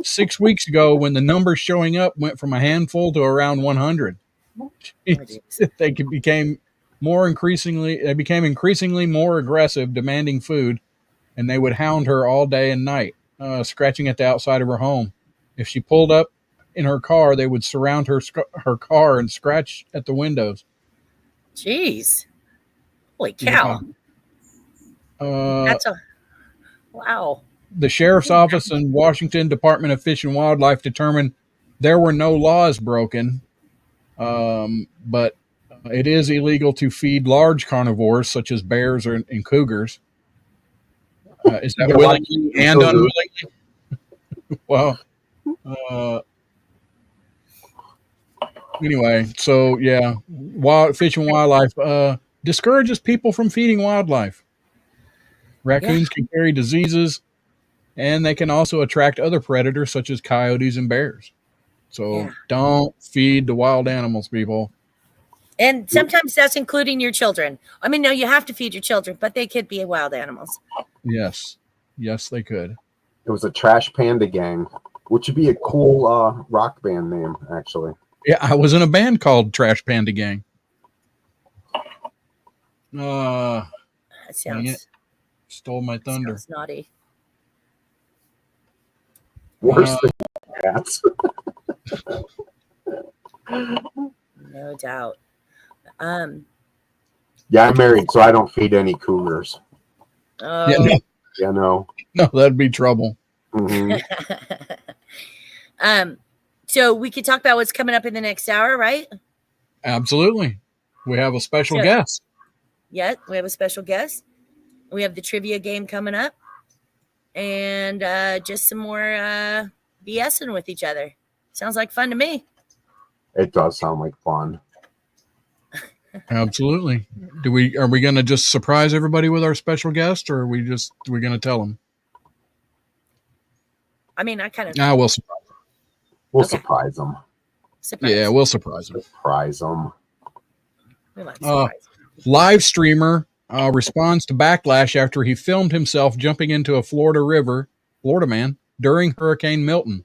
6 weeks ago when the numbers showing up went from a handful to around 100. They became increasingly more aggressive, demanding food, and they would hound her all day and night, scratching at the outside of her home. If she pulled up in her car, they would surround her car and scratch at the windows. Jeez. Holy cow. That's wow. The sheriff's office and Washington Department of Fish and Wildlife determined there were no laws broken, but it is illegal to feed large carnivores such as bears and cougars. Is that willingly and unwillingly? Well, anyway, so yeah, Fish and Wildlife discourages people from feeding wildlife. Raccoons can carry diseases, and they can also attract other predators such as coyotes and bears. So don't feed the wild animals, people. And sometimes that's including your children. I mean, no, you have to feed your children, but they could be wild animals. Yes. Yes, they could. It was a Trash Panda Gang, which would be a cool rock band name, actually. Yeah, I was in a band called Trash Panda Gang. Dang That it. sounds, Stole my thunder. sounds naughty. Worse than cats. No doubt. Yeah, I'm married, so I don't feed any cougars. Oh. Yeah, no, Yeah, no. no, that'd be trouble. hmm So we could talk about what's coming up in the next hour, right? Absolutely. We have a special Sure. guest. Yeah, we have a special guest. We have the trivia game coming up, and just some more BSing with each other. Sounds like fun to me. It does sound like fun. Absolutely. Are we going to just surprise everybody with our special guest, or are we going to tell them? I mean, I kind of We'll surprise them. We'll Okay. surprise them. surprise. Yeah, we'll surprise them. Surprise them. We like surprise. Live streamer responds to backlash after he filmed himself jumping into a Florida man, during Hurricane Milton.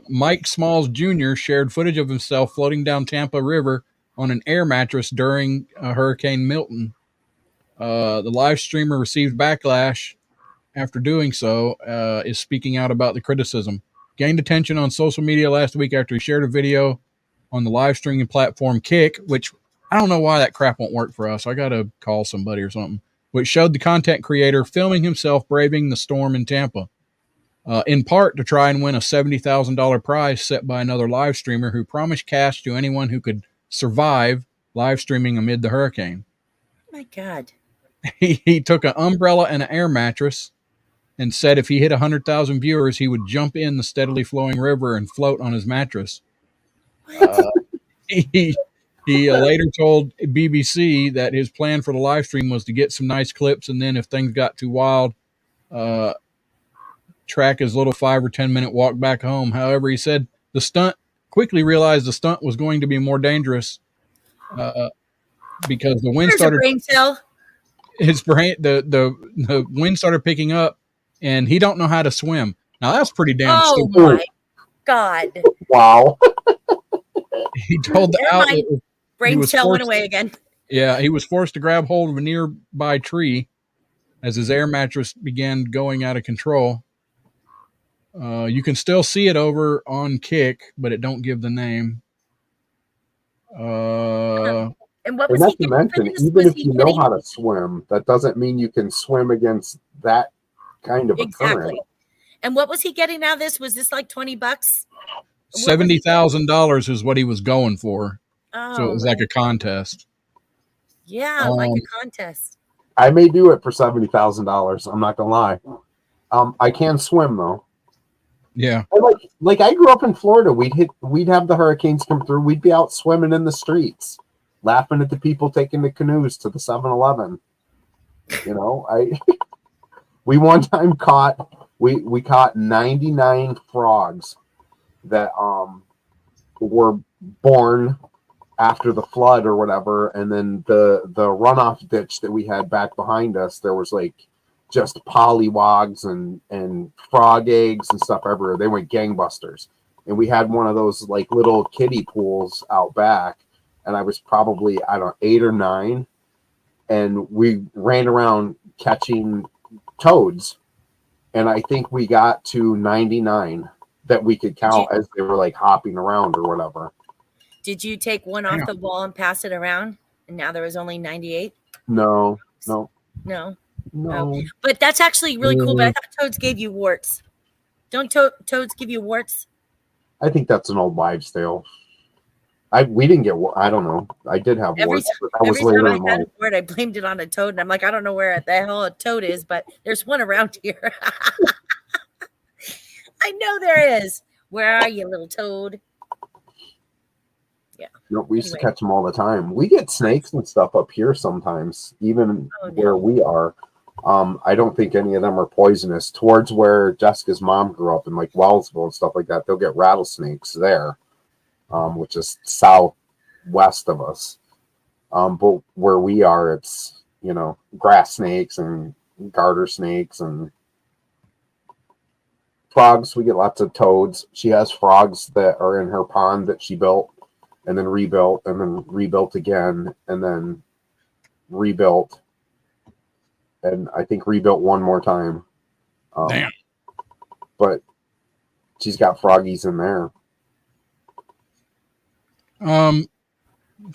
Mike Smalls Jr. shared footage of himself floating down Tampa River on an air mattress during Hurricane Milton. The live streamer received backlash after doing so, is speaking out about the criticism. Gained attention on social media last week after he shared a video on the live streaming platform Kick, which I don't know why that crap won't work for us. I got to call somebody or something, which showed the content creator filming himself braving the storm in Tampa. In part to try and win a $70,000 prize set by another live streamer who promised cash to anyone who could survive live streaming amid the hurricane. Oh my God. He took an umbrella and an air mattress and said if he hit 100,000 viewers, he would jump in the steadily flowing river and float on his mattress. He later told BBC that his plan for the live stream was to get some nice clips, and then if things got too wild, track his little 5 or 10 minute walk back home. However, he said quickly realized the stunt was going to be more dangerous because the wind There's started. a brain cell. The wind started picking up, and he don't know how to swim. Now that's pretty damn Oh stupid. my God. Wow. He told the Never outlet mind. Brain was cell went forced- away again. Yeah, he was forced to grab hold of a nearby tree as his air mattress began going out of control. You can still see it over on Kick, but it don't give the name. And what And was he not to getting for mention, this? even Was if he you know getting- how to swim, that doesn't mean you can swim against that kind of a Exactly. current. And what was he getting out of this? Was this like $20? $70,000 is what he was going for. Oh, So it was like a contest. yeah, like a contest. I may do it for $70,000. I'm not gonna lie. I can swim though. Yeah. And like I grew up in Florida. We'd have the hurricanes come through. We'd be out swimming in the streets, laughing at the people taking the canoes to the 7-Eleven. You know, we one time caught 99 frogs that were born after the flood or whatever, and then the runoff ditch that we had back behind us, there was like just pollywogs and frog eggs and stuff everywhere. They went gangbusters. And we had one of those like little kiddie pools out back, and I was probably, I don't know, 8 or 9, and we ran around catching toads, and I think we got to 99 that we could count as they were like hopping around or whatever. Did you take one off the wall and pass it around? And now there was only 98? No. No. No. But that's actually really cool. But I thought toads gave you warts. Don't toads give you warts? I think that's an old wives' tale. We didn't get. I don't know. I did have warts, but that was Every later time in I had life. a wart, I blamed it on a toad. And I'm like, I don't know where the hell a toad is, but there's one around here. I know there is. Where are you, little toad? Yeah. No, we used to catch them all the time. We get snakes and stuff up here sometimes, even where we are. I don't think any of them are poisonous. Towards where Jessica's mom grew up in like Wellsville and stuff like that, they'll get rattlesnakes there. which is southwest of us. But where we are, it's, you know, grass snakes and garter snakes and frogs. We get lots of toads. She has frogs that are in her pond that she built and then rebuilt again and then rebuilt. And I think rebuilt one more time. Damn. But she's got froggies in there.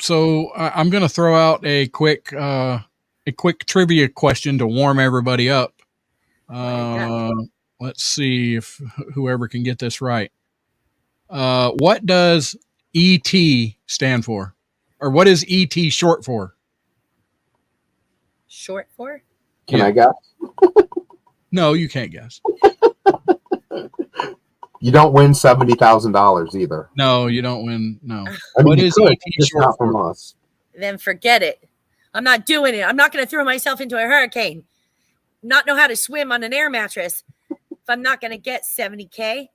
So I'm going to throw out a quick trivia question to warm everybody up. Let's see if whoever can get this right. What does ET stand for? Or what is ET short for? Short for? Can I guess? No, you can't guess. You don't win $70,000 either. No, you don't win. No. I mean, What you is could, ET just short not from for? us. Then forget it. I'm not doing it. I'm not going to throw myself into a hurricane. Not know how to swim on an air mattress if I'm not going to get 70K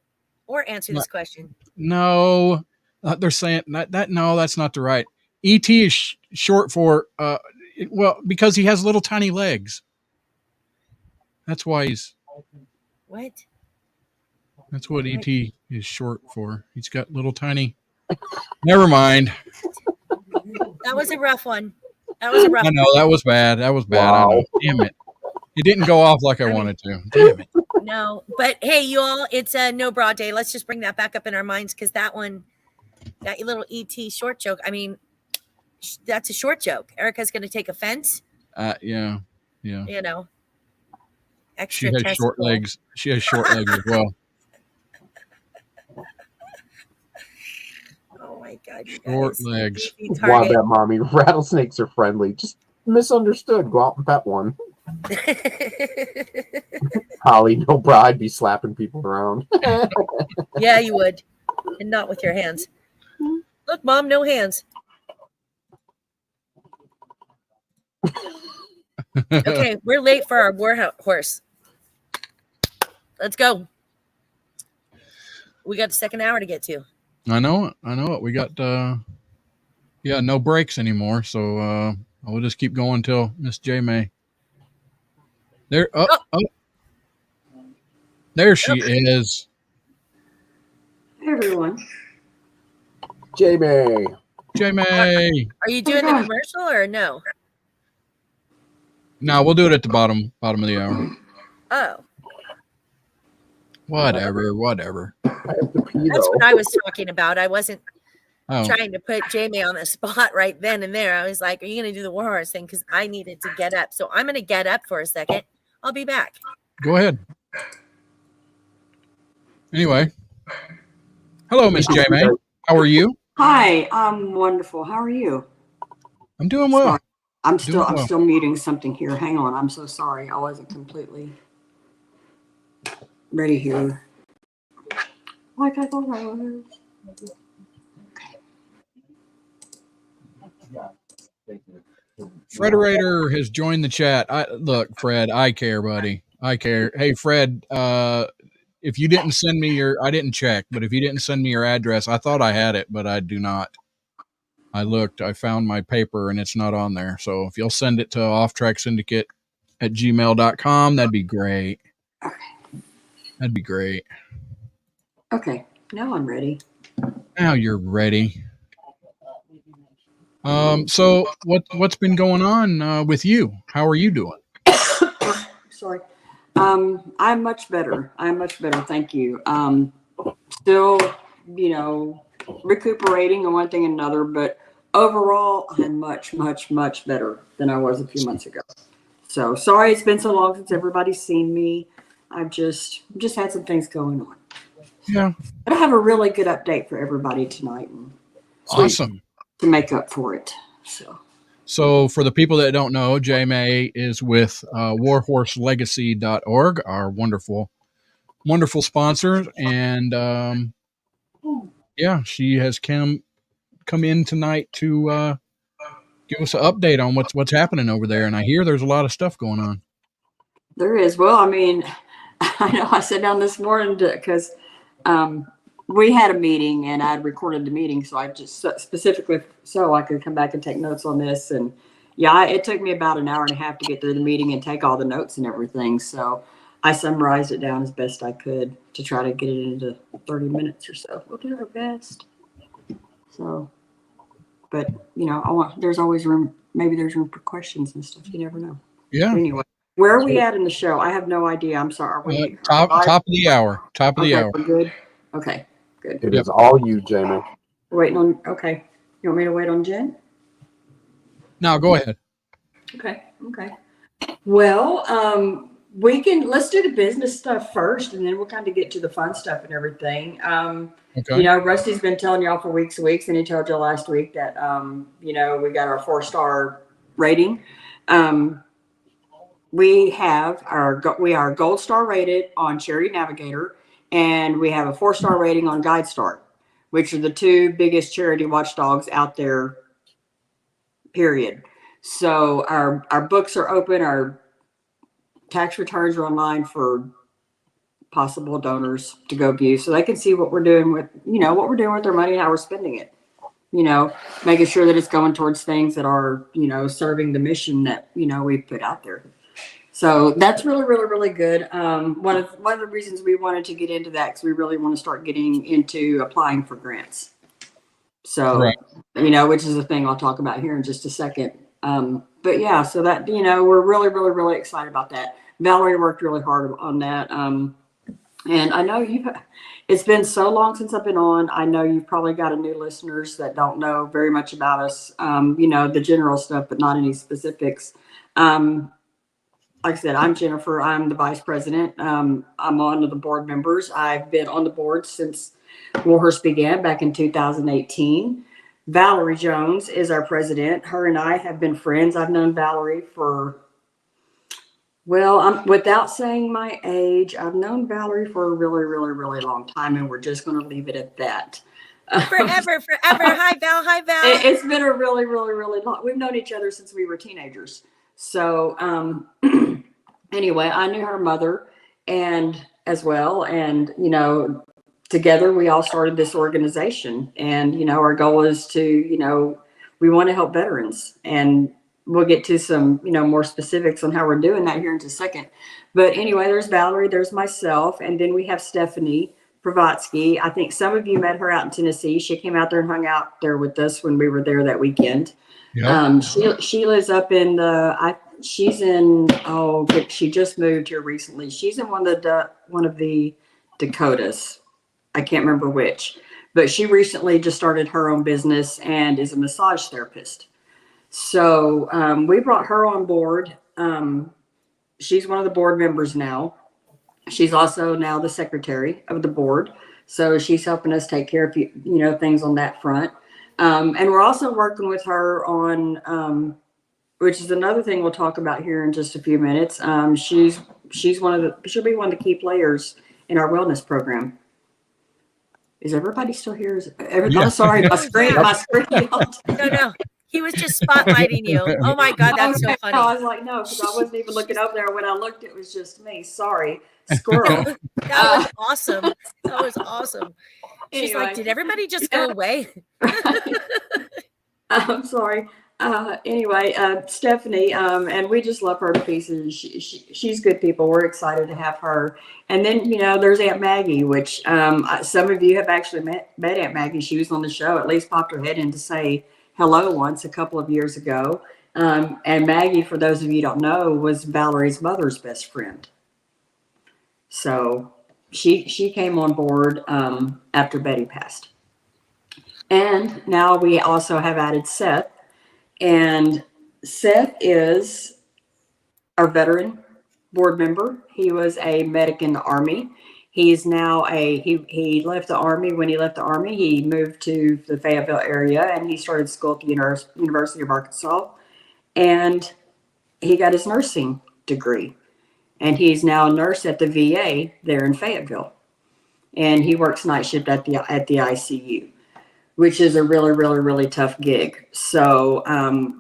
or answer this question. No, they're saying that. No, that's not the right. ET is short for, well, because he has little tiny legs. That's why What? that's what ET is short for. He's got little tiny. Never mind. That was a rough one. That was a rough I know that was bad. That was bad. Wow. I know. Damn it. It didn't go off like I wanted to. Damn it. No, but hey, you all, it's a no bra day. Let's just bring that back up in our minds because that one, that little ET short joke. I mean, that's a short joke. Erica's going to take offense. Yeah. You know, She extra has testicle. short legs. She has short legs as well. Oh my God. You Short guys. legs. Beefy target. Wombat mommy, rattlesnakes are friendly. Just misunderstood. Go out and pet one. Holly, no bra. I'd be slapping people around. Yeah, you would. And not with your hands. Look, Mom, no hands. Okay, we're late for our war horse. Let's go. We got the second hour to get to. I know it. We got no breaks anymore, so we'll just keep going till Miss J May. There there she is. Hey everyone. Jamie. J May. Are you doing the commercial or no? No, we'll do it at the bottom of the hour. Oh, Whatever. I have to pee, that's though. what I was talking about. I wasn't Oh, trying to put Jamie on the spot right then and there. I was like, are you going to do the war horse thing? Because I needed to get up. So I'm going to get up for a second. I'll be back. go ahead. Anyway. Hello, Miss J May. How are you? Hi, I'm wonderful. How are you? I'm doing well. Sorry. I'm Doing well. still muting something here. Hang on. I'm so sorry. I wasn't completely ready here. Like I thought I was. Frederator has joined the chat. Look, Fred, I care, buddy. I care. Hey, Fred, if you didn't send me I didn't check, but if you didn't send me your address, I thought I had it, but I do not. I looked, I found my paper and it's not on there. So if you'll send it to OffTrack Syndicate at gmail.com, that'd be great. Okay. That'd be great. Okay. Now I'm ready. Now you're ready. So what's been going on with you? How are you doing? Sorry. I'm much better. Thank you. Still, recuperating on one thing and another, but overall, I'm much, much, much better than I was a few months ago. So sorry it's been so long since everybody's seen me. I've just had some things going on. Yeah. But I have a really good update for everybody tonight. And Awesome. to make up for it. So for the people that don't know, J May is with warhorselegacy.org, our wonderful sponsor. And she has come in tonight to give us an update on what's happening over there. And I hear there's a lot of stuff going on. There is. Well, I mean, I know I sat down this morning because we had a meeting and I'd recorded the meeting. So I just specifically so I could come back and take notes on this. And yeah, it took me about an hour and a half to get through the meeting and take all the notes and everything. So I summarized it down as best I could to try to get it into 30 minutes or so. We'll do our best. So, but you know, there's always room. Maybe there's room for questions and stuff. You never know. Yeah. Anyway, where are we at in the show? I have no idea. I'm sorry. Are we top of the hour. Top of the hour. We're good. Okay, good. It is all you, Jamie. Waiting on. Okay, you want me to wait on Jen? No, go ahead. Okay. Well, let's do the business stuff first, and then we'll kind of get to the fun stuff and everything. Okay. You know, Rusty's been telling y'all for weeks, and he told y'all last week that, you know, we got our 4-star rating. We are gold star rated on Charity Navigator, and we have a 4-star rating on GuideStar, which are the 2 biggest charity watchdogs out there, period. So our books are open, our tax returns are online for possible donors to go view, so they can see what we're doing with, you know, what we're doing with their money and how we're spending it. You know, making sure that it's going towards things that are, you know, serving the mission that, you know, we've put out there. So that's really, really, really good. One of the reasons we wanted to get into that, because we really want to start getting into applying for grants. So, right. You know, which is a thing I'll talk about here in just a second. But yeah, so that, you know, we're really, really, really excited about that. Valerie worked really hard on that. And I know it's been so long since I've been on. I know you've probably got a new listeners that don't know very much about us, you know, the general stuff, but not any specifics. Like I said, I'm Jennifer. I'm the vice president. I'm one of the board members. I've been on the board since Warhorse began back in 2018. Valerie Jones is our president. Her and I have been friends. I've known Valerie for, well, without saying my age, I've known Valerie for a really, really, really long time, and we're just going to leave it at that. Forever. Hi, Val. It's been a really, really, really long. We've known each other since we were teenagers. So anyway, I knew her mother and as well. And, you know, together we all started this organization. And, you know, our goal is to, you know, we want to help veterans. And we'll get to some, you know, more specifics on how we're doing that here in just a second. But anyway, there's Valerie, there's myself, and then we have Stephanie Pravatsky. I think some of you met her out in Tennessee. She came out there and hung out there with us when we were there that weekend. Yep. She lives up in she just moved here recently. She's in one of the Dakotas. I can't remember which, but she recently just started her own business and is a massage therapist. So we brought her on board. She's one of the board members now. She's also now the secretary of the board. So she's helping us take care of, you know, things on that front. And we're also working with her on, which is another thing we'll talk about here in just a few minutes. She'll be one of the key players in our wellness program. Is everybody still here? Yeah. I'm sorry, my screen. No. He was just spotlighting you. Oh my God, that's so funny. I was like, no, because I wasn't even looking up there. When I looked, it was just me. Sorry, squirrel. That was awesome. She's anyway. Like, did everybody just go away? I'm sorry. Anyway, Stephanie, and we just love her to pieces. She's good people. We're excited to have her. And then, you know, there's Aunt Maggie, which some of you have actually met Aunt Maggie. She was on the show, at least popped her head in to say hello once a couple of years ago. And Maggie, for those of you who don't know, was Valerie's mother's best friend. So she came on board after Betty passed. And now we also have added Seth. And Seth is our veteran board member. He was a medic in the Army. He's now he left the Army. When he left the Army, he moved to the Fayetteville area and he started school at the University of Arkansas. And he got his nursing degree. And he's now a nurse at the VA there in Fayetteville. And he works night shift at the ICU, which is a really, really, really tough gig. So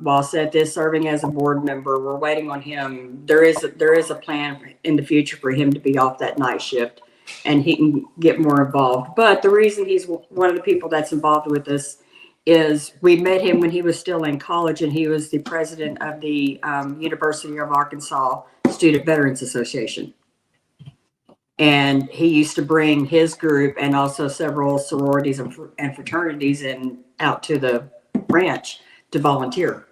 while Seth is serving as a board member, we're waiting on him. There is a plan in the future for him to be off that night shift and he can get more involved. But the reason he's one of the people that's involved with us is we met him when he was still in college, and he was the president of the University of Arkansas Student Veterans Association. And he used to bring his group and also several sororities and fraternities out to the ranch to volunteer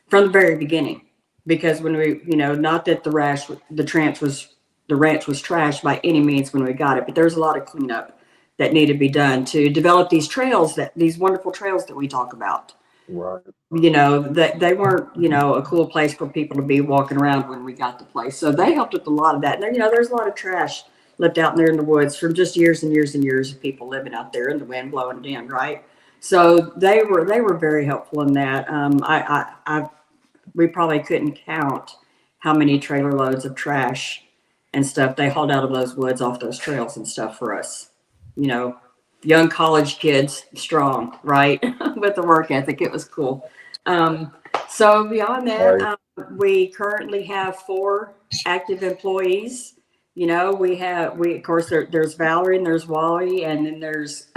from the very beginning. Because when we, not that the ranch was trashed by any means when we got it, but there's a lot of cleanup that needed to be done to develop these trails, these wonderful trails that we talk about. Right. That they weren't, a cool place for people to be walking around when we got the place. So they helped with a lot of that. And there's a lot of trash left out there in the woods from just years and years and years of people living out there and the wind blowing it in, right? So they were very helpful in that. We probably couldn't count how many trailer loads of trash and stuff they hauled out of those woods off those trails and stuff for us. Young college kids, strong, right? With the work ethic, it was cool. So beyond that, we currently have 4 active employees. Of course, there's Valerie and there's Wally, and then there's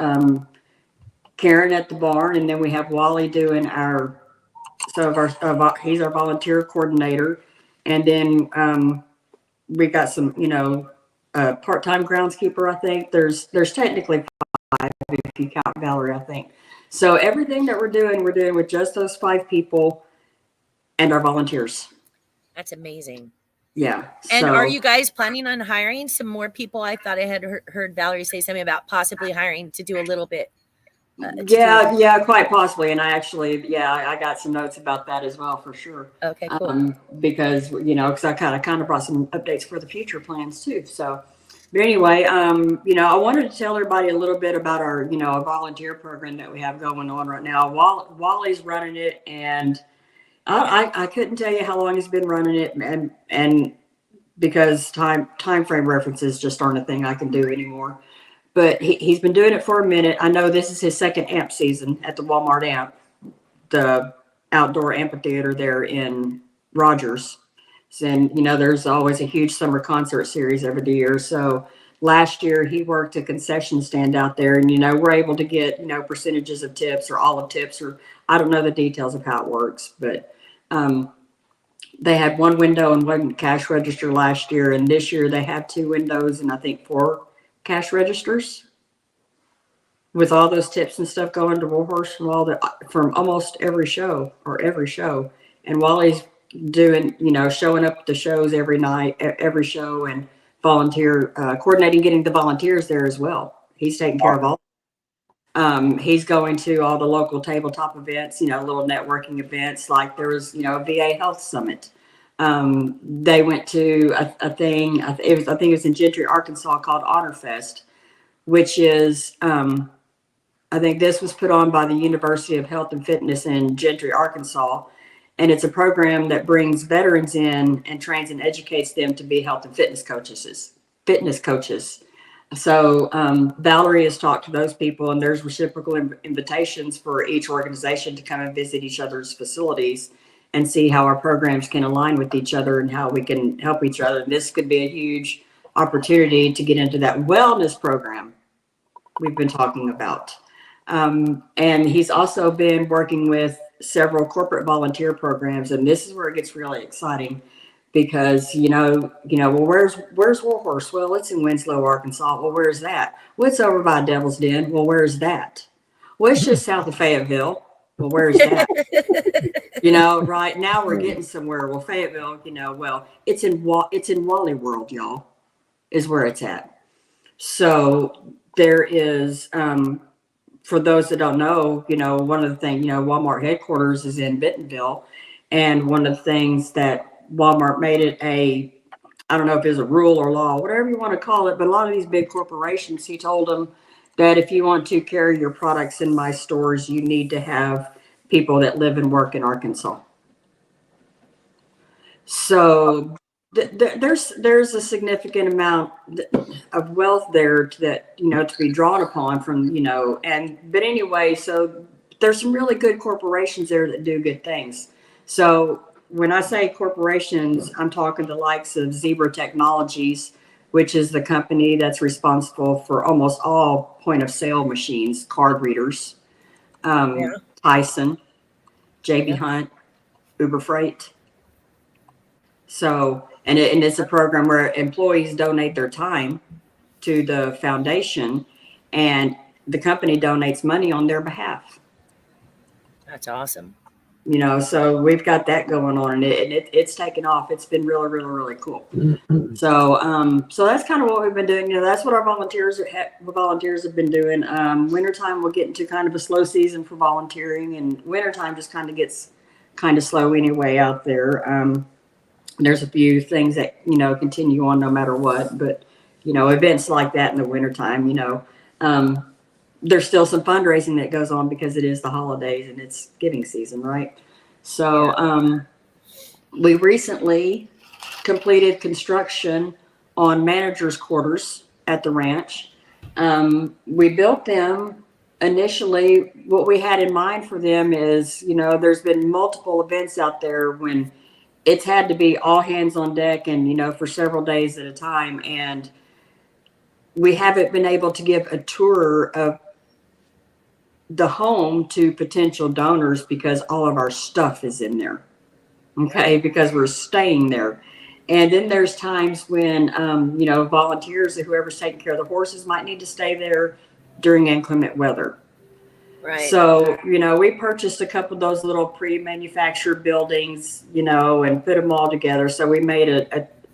Karen at the barn, and then we have Wally doing he's our volunteer coordinator, and then we got some, part-time groundskeeper. I think there's technically 5 if you count Valerie, I think. So everything that we're doing with just those 5 people and our volunteers. That's amazing. Yeah. And are you guys planning on hiring some more people? I thought I had heard Valerie say something about possibly hiring to do a little bit. Yeah, quite possibly. And I actually, I got some notes about that as well, for sure. Okay, cool. Because, because I kind of brought some updates for the future plans too. So, but anyway, I wanted to tell everybody a little bit about our, a volunteer program that we have going on right now. Wally's running it, and I couldn't tell you how long he's been running it, and because time frame references just aren't a thing I can do anymore. But he's been doing it for a minute. I know this is his 2nd AMP season at the Walmart AMP, the outdoor amphitheater there in Rogers. And, there's always a huge summer concert series every year. So last year he worked a concession stand out there, and, we're able to get, percentages of tips or all of tips, or I don't know the details of how it works, but they had 1 window and 1 cash register last year. And this year they have 2 windows and I think 4 cash registers, with all those tips and stuff going to Warhorse from almost every show. And Wally's doing, showing up at the shows every night, every show, and volunteer coordinating, getting the volunteers there as well. He's taking care of all. He's going to all the local tabletop events, little networking events, like there was, a VA Health Summit. They went to a thing, I think it was in Gentry, Arkansas, called Honor Fest, which is, I think this was put on by the University of Health and Fitness in Gentry, Arkansas. And it's a program that brings veterans in and trains and educates them to be health and fitness coaches. So Valerie has talked to those people, and there's reciprocal invitations for each organization to come and visit each other's facilities and see how our programs can align with each other and how we can help each other. And this could be a huge opportunity to get into that wellness program we've been talking about. And he's also been working with several corporate volunteer programs. And this is where it gets really exciting because, well, where's Warhorse? Well, it's in Winslow, Arkansas. Well, where's that? Well, it's over by Devil's Den. Well, where's that? Well, it's just south of Fayetteville. Well, where's that? Right now we're getting somewhere. Well, Fayetteville, well, it's in Wally World, y'all, is where it's at. So there is, for those that don't know, one of the things, Walmart headquarters is in Bentonville. And one of the things that Walmart made it I don't know if it's a rule or law, whatever you want to call it, but a lot of these big corporations, he told them that if you want to carry your products in my stores, you need to have people that live and work in Arkansas. So there's a significant amount of wealth there that, to be drawn upon from, but anyway, so there's some really good corporations there that do good things. So when I say corporations, I'm talking the likes of Zebra Technologies, which is the company that's responsible for almost all point of sale machines, card readers. Tyson, JB Hunt, Uber Freight. So, and it's a program where employees donate their time to the foundation, and the company donates money on their behalf. That's awesome. You know, so we've got that going on, and it's taken off. It's been really, really, really cool. So, so that's kind of what we've been doing. You know, that's what our volunteers have been doing. Wintertime, we'll get into kind of a slow season for volunteering, and wintertime just kind of gets kind of slow anyway out there. There's a few things that, you know, continue on no matter what, but, you know, events like that in the wintertime, you know, there's still some fundraising that goes on because it is the holidays and it's giving season, right? So we recently completed construction on managers' quarters at the ranch. We built them initially. What we had in mind for them is, you know, there's been multiple events out there when it's had to be all hands on deck and, you know, for several days at a time. And we haven't been able to give a tour of the home to potential donors because all of our stuff is in there. Okay. Because we're staying there. And then there's times when, you know, volunteers or whoever's taking care of the horses might need to stay there during inclement weather. Right. So, you know, we purchased a couple of those little pre-manufactured buildings, you know, and put them all together. So we made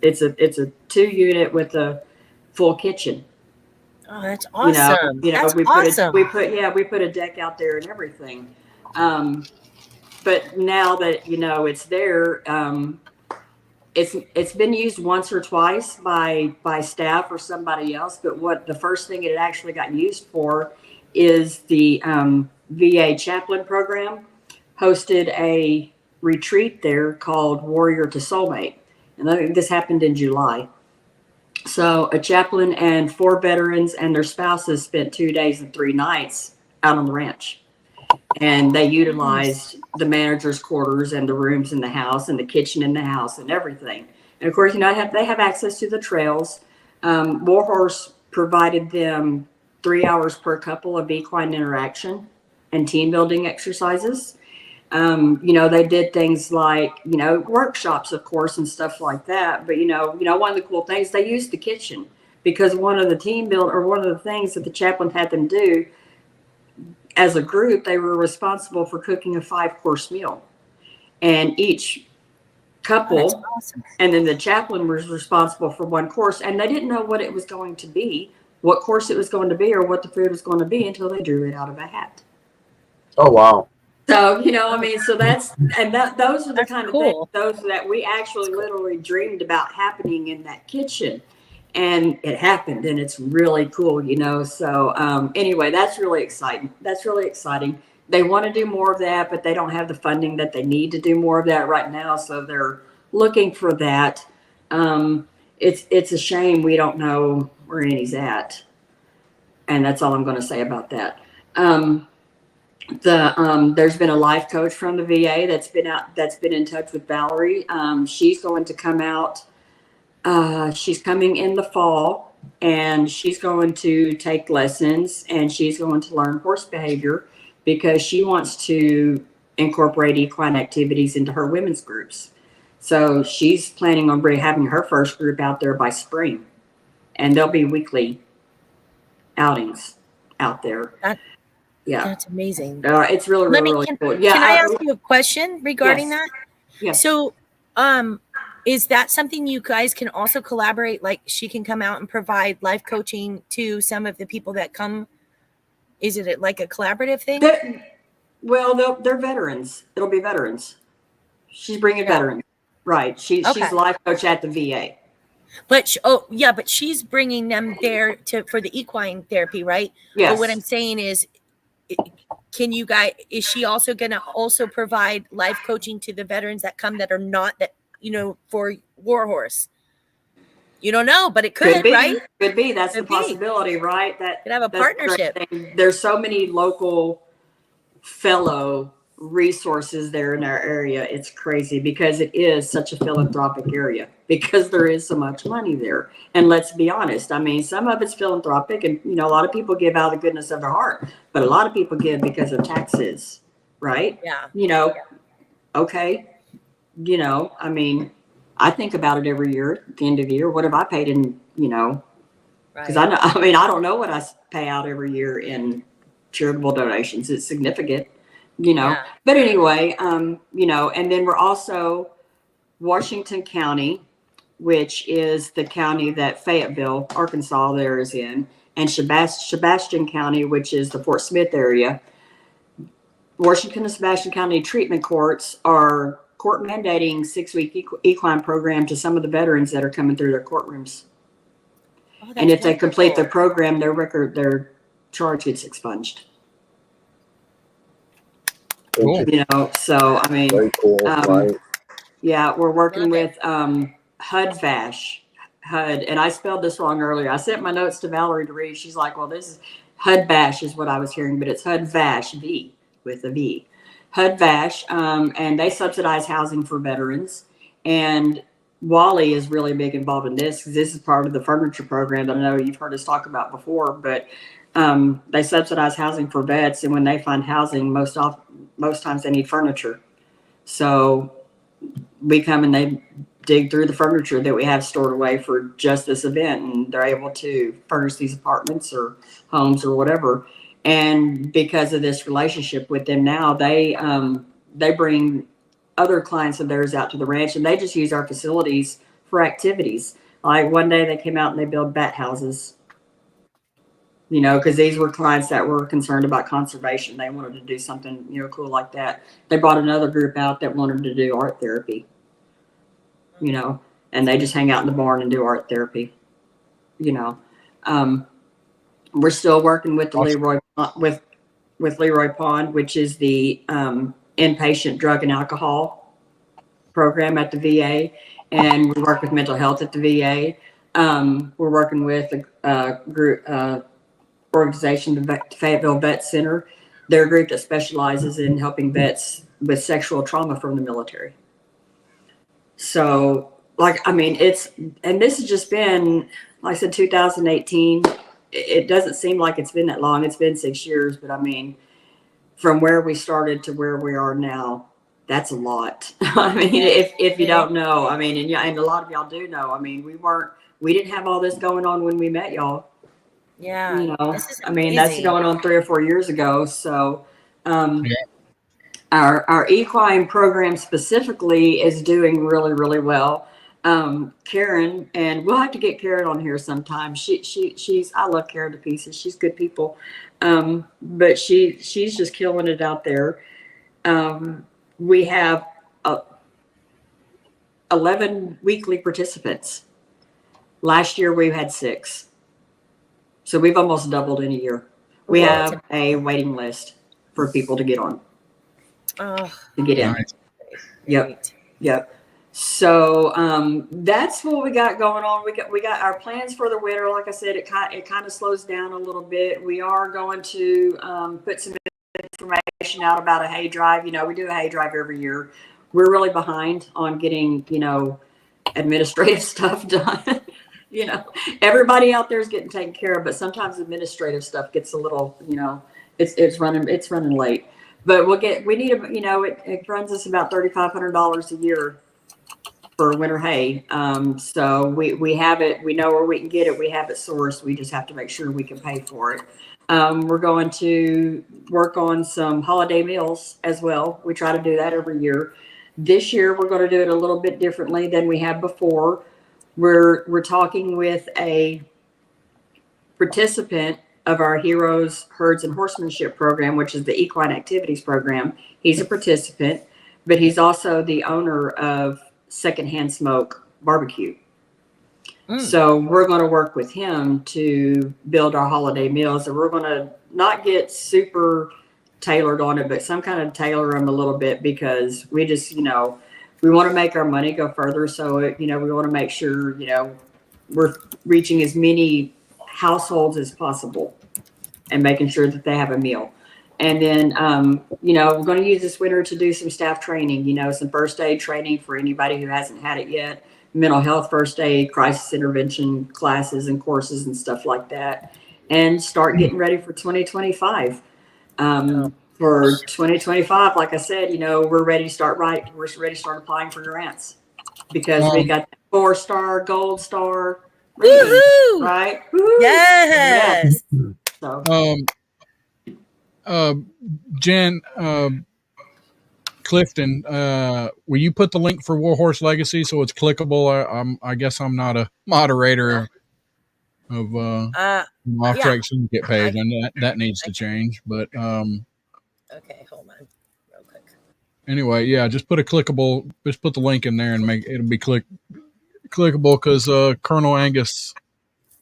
it's a 2-unit with a full kitchen. Oh, that's awesome. You know, that's we awesome. we put a deck out there and everything. But now that, you know, it's there, it's been used once or twice by staff or somebody else. But what the first thing it actually got used for is the VA chaplain program hosted a retreat there called Warrior to Soulmate. And I think this happened in July. So a chaplain and 4 veterans and their spouses spent 2 days and 3 nights out on the ranch. And they utilized the manager's quarters and the rooms in the house and the kitchen in the house and everything. And of course, you know, they have access to the trails. Warhorse provided them 3 hours per couple of equine interaction and team building exercises. You know, they did things like, you know, workshops, of course, and stuff like that. But, you know, one of the cool things, they used the kitchen because one of the things that the chaplain had them do as a group, they were responsible for cooking a 5-course meal. And each couple, and then the chaplain was responsible for 1 course. And they didn't know what it was going to be, what course it was going to be, or what the food was going to be until they drew it out of a hat. Oh, wow. So, you know, I mean, so those are the kind of things, those that we actually literally dreamed about happening in that kitchen. And it happened, and it's really cool, you know. So anyway, that's really exciting. They want to do more of that, but they don't have the funding that they need to do more of that right now. So they're looking for that. It's a shame we don't know where Annie's at. And that's all I'm going to say about that. There's been a life coach from the VA that's been in touch with Valerie. She's going to come out. She's coming in the fall, and she's going to take lessons, and she's going to learn horse behavior because she wants to incorporate equine activities into her women's groups. So she's planning on having her first group out there by spring, and there'll be weekly outings out there. Yeah, that's amazing. It's really cool. Yeah, can I ask you a question regarding that? Yes. So, is that something you guys can also collaborate? Like, she can come out and provide life coaching to some of the people that come. Is it like a collaborative thing? They're veterans. It'll be veterans. She's bringing veterans, right? She's a life coach at the VA. But but she's bringing them there for the equine therapy, right? Yes. But what I'm saying is, is she also going to also provide life coaching to the veterans that come that are not that, you know, for Warhorse? You don't know, but it could be, right? Could be. That's the possibility, right? That could have a partnership. There's so many local fellow resources there in our area. It's crazy because it is such a philanthropic area because there is so much money there. And let's be honest, I mean, some of it's philanthropic, and you know, a lot of people give out of the goodness of their heart, but a lot of people give because of taxes, right? Yeah. You know, okay, you know, I mean, I think about it every year at the end of the year. What have I paid in, you know, because Right. I mean, I don't know what I pay out every year in charitable donations. It's significant, you know. Yeah. But anyway, you know, and then we're also Washington County, which is the county that Fayetteville, Arkansas, there is in, and Sebastian County, which is the Fort Smith area. Washington and Sebastian County treatment courts are court mandating 6-week equine program to some of the veterans that are coming through their courtrooms. Oh, that's And if they complete wonderful. their program, their charge gets expunged. Cool. You know, so I mean, Very cool, right? yeah, we're working Love it. with HUD-VASH. HUD, and I spelled this wrong earlier. I sent my notes to Valerie to read. She's like, well, this is HUD-VASH is what I was hearing, but it's HUD-VASH, V with a V. HUD-VASH, and they subsidize housing for veterans. And Wally is really big involved in this because this is part of the furniture program that I know you've heard us talk about before, but they subsidize housing for vets, and when they find housing, most times they need furniture. So we come and they dig through the furniture that we have stored away for just this event, and they're able to furnish these apartments or homes or whatever. And because of this relationship with them now, they bring other clients of theirs out to the ranch, and they just use our facilities for activities. Like one day they came out and they built bat houses, you know, because these were clients that were concerned about conservation. They wanted to do something, you know, cool like that. They brought another group out that wanted to do art therapy, you know, and they just hang out in the barn and do art therapy, you know. We're still working with the Awesome. Leroy Pond, which is the inpatient drug and alcohol program at the VA, and we work with mental health at the VA. We're working with a group organization, the Fayetteville Vet Center. They're a group that specializes in helping vets with sexual trauma from the military. So, like, I mean, and this has just been, like I said, 2018. It doesn't seem like it's been that long. It's been 6 years, but I mean, from where we started to where we are now, that's a lot. I mean, if you don't know, I mean, and a lot of y'all do know. I mean, we didn't have all this going on when we met y'all. Yeah. You know, This is I mean, that's amazing. going on 3 or 4 years ago. So, Yeah. our equine program specifically is doing really, really well. Karen, and we'll have to get Karen on here sometime. She's I love Karen to pieces. She's good people. But she's just killing it out there. We have 11 weekly participants. Last year we had 6. So we've almost doubled in a year. We have a waiting list for people to get on. Oh, To get in. Nice. Yep. So that's what we got going on. We got our plans for the winter. Like I said, it kind of slows down a little bit. We are going to put some information out about a hay drive. You know, we do a hay drive every year. We're really behind on getting, you know, administrative stuff done. You know, everybody out there is getting taken care of, but sometimes administrative stuff gets a little, you know, it's running late. But we need a, you know, it runs us about $3,500 a year for winter hay. So we have it, we know where we can get it. We have it sourced. We just have to make sure we can pay for it. We're going to work on some holiday meals as well. We try to do that every year. This year, we're going to do it a little bit differently than we have before. We're talking with a participant of our Heroes, Herds, and Horsemanship program, which is the Equine Activities program. He's a participant, but he's also the owner of Secondhand Smoke Barbecue. So we're going to work with him to build our holiday meals, and we're going to not get super tailored on it, but some kind of tailor them a little bit, because we just, you know, we want to make our money go further. So, you know, we want to make sure, you know, we're reaching as many households as possible and making sure that they have a meal. And then, we're going to use this winter to do some staff training, some first aid training for anybody who hasn't had it yet, mental health first aid, crisis intervention classes and courses and stuff like that, and start getting ready for 2025. For 2025, like I said, we're ready to start We're ready to start applying for grants because we got 4-star, gold star rating, Woohoo! right? Woo-hoo. Yes. So. Jen, Clifton, will you put the link for Warhorse Legacy so it's clickable? I guess I'm not a moderator of OffTrack Syndicate page, and that needs to change. But okay, hold on, real quick. Anyway, yeah, just put the link in there and it'll be clickable because Colonel Angus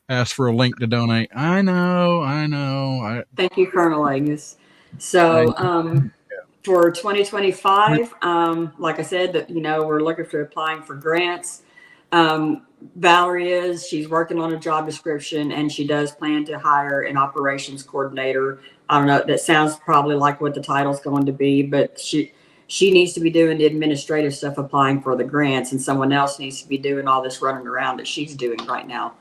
asked for a link to donate. I know. Thank you, Colonel Angus. So for 2025, like I said, that we're looking for applying for grants. Valerie she's working on a job description, and she does plan to hire an operations coordinator. I don't know, that sounds probably like what the title's going to be, but she needs to be doing the administrative stuff, applying for the grants, and someone else needs to be doing all this running around that she's doing right now.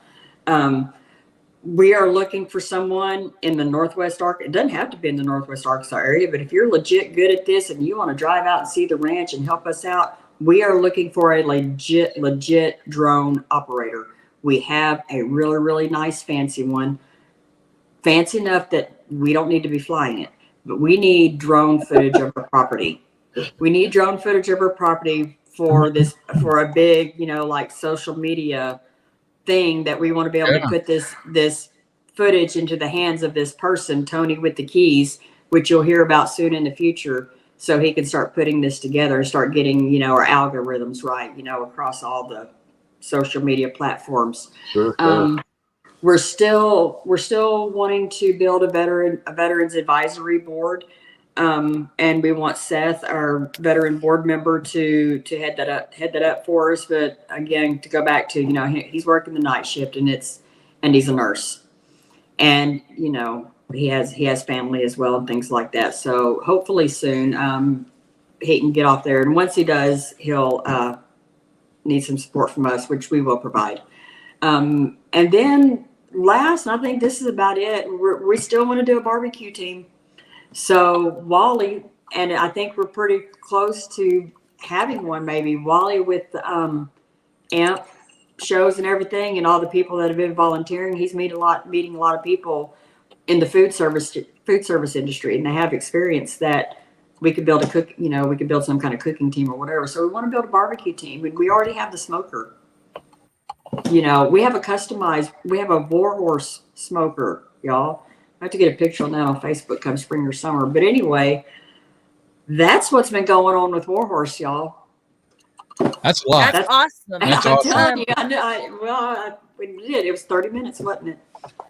We are looking for someone in the Northwest Arkansas. It doesn't have to be in the Northwest Arkansas area, but if you're legit good at this and you want to drive out and see the ranch and help us out, we are looking for a legit drone operator. We have a really, really nice fancy one, fancy enough that we don't need to be flying it, but we need drone footage of our property. We need drone footage of our property for a big, like social media thing that we want to be able to put this footage into the hands of this person, Tony with the keys, which you'll hear about soon in the future, so he can start putting this together and start getting our algorithms right, across all the social media platforms. Sure. We're still wanting to build a veterans advisory board, and we want Seth, our veteran board member, to head that up for us. But again, to go back to he's working the night shift, and he's a nurse, and he has family as well and things like that. So hopefully soon he can get off there, and once he does, he'll need some support from us, which we will provide. And then last, I think this is about it. We still want to do a barbecue team. So Wally, and I think we're pretty close to having one, maybe. Wally with the AMP shows and everything, and all the people that have been volunteering. He's meeting a lot of people in the food service industry, and they have experience that we could build we could build some kind of cooking team or whatever. So we want to build a barbecue team, and we already have the smoker. We have we have a Warhorse smoker, y'all. I have to get a picture on that on Facebook come spring or summer. But anyway, that's what's been going on with Warhorse, y'all. That's a lot. That's awesome. That's I'm awesome. telling you, we did. It was 30 minutes, wasn't it?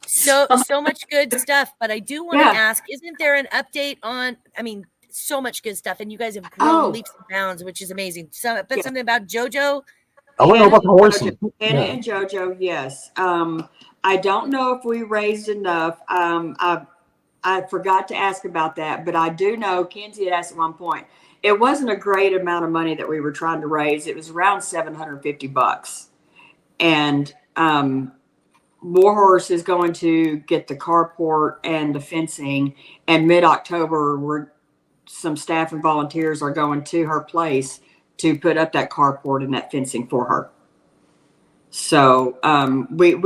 So much good stuff. But I do want to ask, isn't there an update on, so much good stuff, and you guys have grown leaps and bounds, which is amazing. Something about JoJo. I want to know about the horses. Anna and JoJo, yes. I don't know if we raised enough. I forgot to ask about that, but I do know Kenzie had asked at one point. It wasn't a great amount of money that we were trying to raise. It was around $750. And Warhorse is going to get the carport and the fencing, and mid-October, some staff and volunteers are going to her place to put up that carport and that fencing for her. So we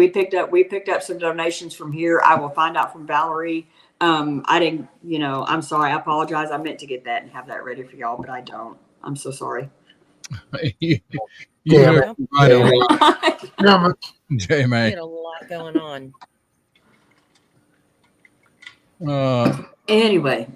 picked up some donations from here. I will find out from Valerie. I didn't, I'm sorry. I apologize. I meant to get that and have that ready for y'all, but I don't. I'm so sorry. Damn it. J-May. Get a lot going on. Anyway.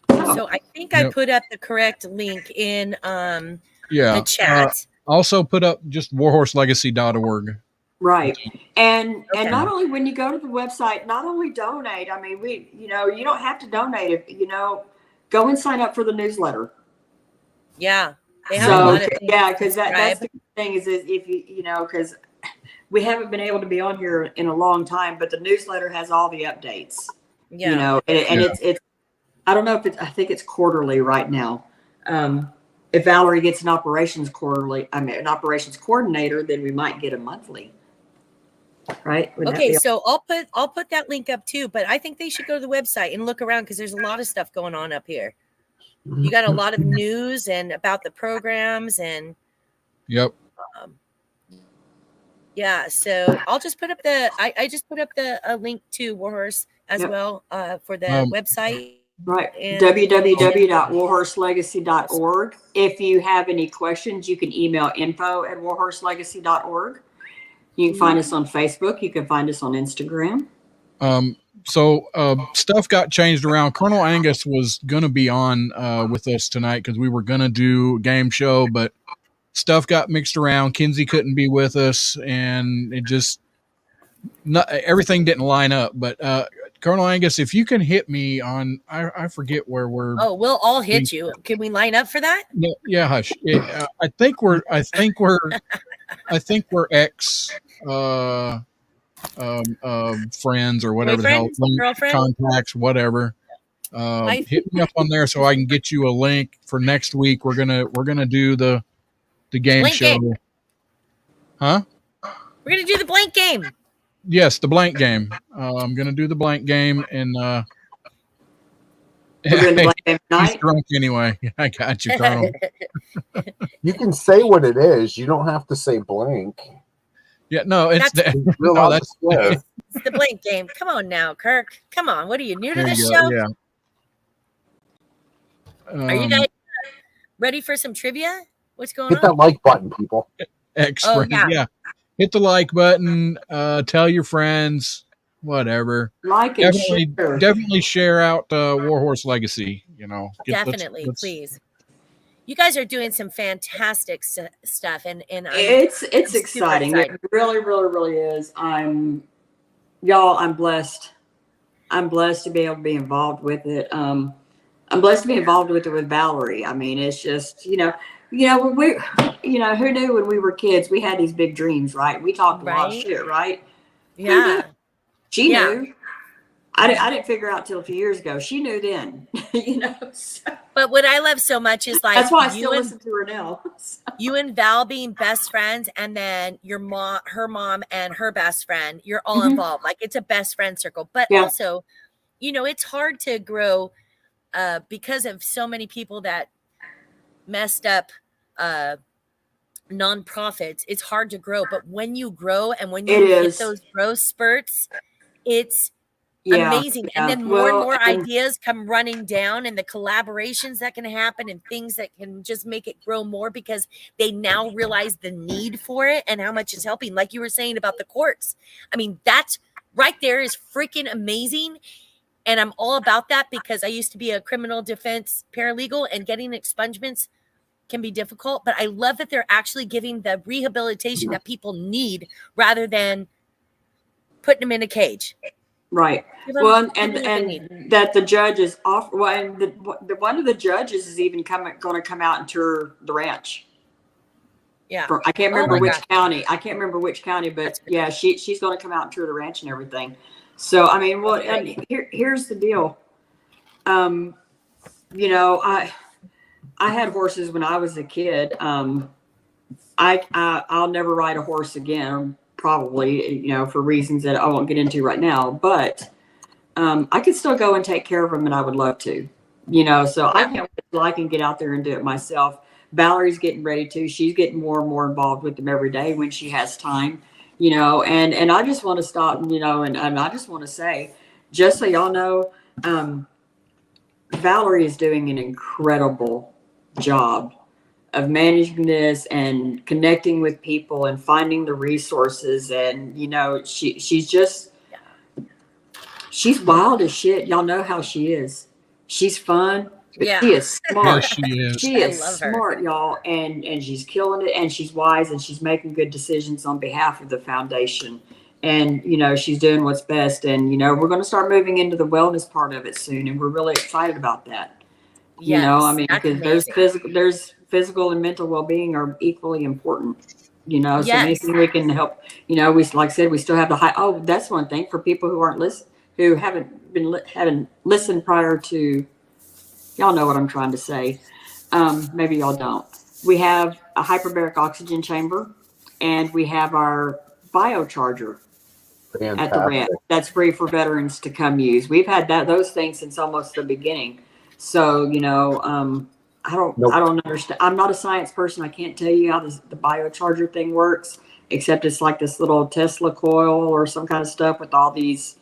So I think I put up the correct link in the chat. Also put up just warhorselegacy.org. Right. And not only when you go to the website, not only donate, you don't have to donate if, go and sign up for the newsletter. Yeah. They have a lot of things because that's the thing is if because we haven't been able to be on here in a long time, but the newsletter has all the updates. Yeah. You know, and it's I don't know if I think it's quarterly right now. If Valerie gets an operations coordinator, then we might get a monthly. Right? Would that Okay, be so I'll put that link up too, but I think they should go to the website and look around because there's a lot of stuff going on up here. You got a lot of news and about the programs and Yep. Yeah, so I'll just put up I just put up a link to Warhorse as well for the website. Right. And www.warhorselegacy.org. If you have any questions, you can email info@warhorselegacy.org. You can find us on Facebook. You can find us on Instagram. So stuff got changed around. Colonel Angus was going to be on with us tonight because we were going to do a game show, but stuff got mixed around. Kinsey couldn't be with us, and it just everything didn't line up. But Colonel Angus, if you can hit me on, I forget where we're. Oh, we'll all hit you. Can we line up for that? Yeah, hush. I think we're ex friends or whatever the hell, girlfriend, contacts, whatever. Hit me up on there so I can get you a link for next week. We're gonna do the game blank show. Game. Huh? We're gonna do the blank game. Yes, the blank game. I'm gonna do the blank game, and he's drunk anyway. I got you, Colonel. You can say what it is. You don't have to say blank. Yeah, no, it's that's it's the blank game. Come on now, Kirk. Come on. What are you new to this go, show? Yeah. Are you guys ready for some trivia? What's going hit on? that like button, people. Yeah. Hit the like button. Tell your friends. Whatever. Like and share. Definitely share out Warhorse Legacy. You know. Definitely, please. You guys are doing some fantastic stuff, and it's exciting. It really, really, really is. I'm blessed. I'm blessed to be able to be involved with it. I'm blessed to be involved with it with Valerie. I mean, it's just when we, who knew when we were kids we had these big dreams, right? We talked a lot of shit, right? Yeah, she knew. I didn't figure out till a few years ago. She knew then, So. But what I love so much is that's why I still listen to her now. You and Val being best friends, and then your mom, her mom, and her best friend. You're all involved. Like it's a best friend circle. But also, it's hard to grow because of so many people that messed up nonprofits. It's hard to grow. But when you grow and when you get those growth spurts, it's amazing. And then more and more ideas come running down, and the collaborations that can happen and things that can just make it grow more because they now realize the need for it and how much it's helping. Like you were saying about the courts. I mean, that's right there is freaking amazing. And I'm all about that because I used to be a criminal defense paralegal, and getting expungements can be difficult. But I love that they're actually giving the rehabilitation that people need rather than putting them in a cage. Right. Well, and that the judge is off. Well, and the one of the judges is even going to come out and tour the ranch. Yeah. I can't remember which county. I can't remember which county, but yeah, she's going to come out and tour the ranch and everything. So I mean, well, here's the deal. I had horses when I was a kid. I'll never ride a horse again. Probably, for reasons that I won't get into right now, but I could still go and take care of them, and I would love to, so I can't wait till I can get out there and do it myself. Valerie's getting ready to. She's getting more and more involved with them every day when she has time, and I just want to stop, and I just want to say, just so y'all know, Valerie is doing an incredible job of managing this and connecting with people and finding the resources. And, she's wild as shit. Y'all know how she is. She's fun, but she is smart. She is smart, y'all. And she's killing it, and she's wise, and she's making good decisions on behalf of the foundation. And, she's doing what's best. And, we're going to start moving into the wellness part of it soon. And we're really excited about that. Because there's physical and mental well-being are equally important, so anything we can help, we, like I said, we still have the high. Oh, that's one thing for people who aren't who haven't listened prior to, y'all know what I'm trying to say. Maybe y'all don't. We have a hyperbaric oxygen chamber, and we have our biocharger at the ramp. That's free for veterans to come use. We've had those things since almost the beginning. So, I don't understand. I'm not a science person. I can't tell you how the biocharger thing works, except it's like this little Tesla coil or some kind of stuff with all these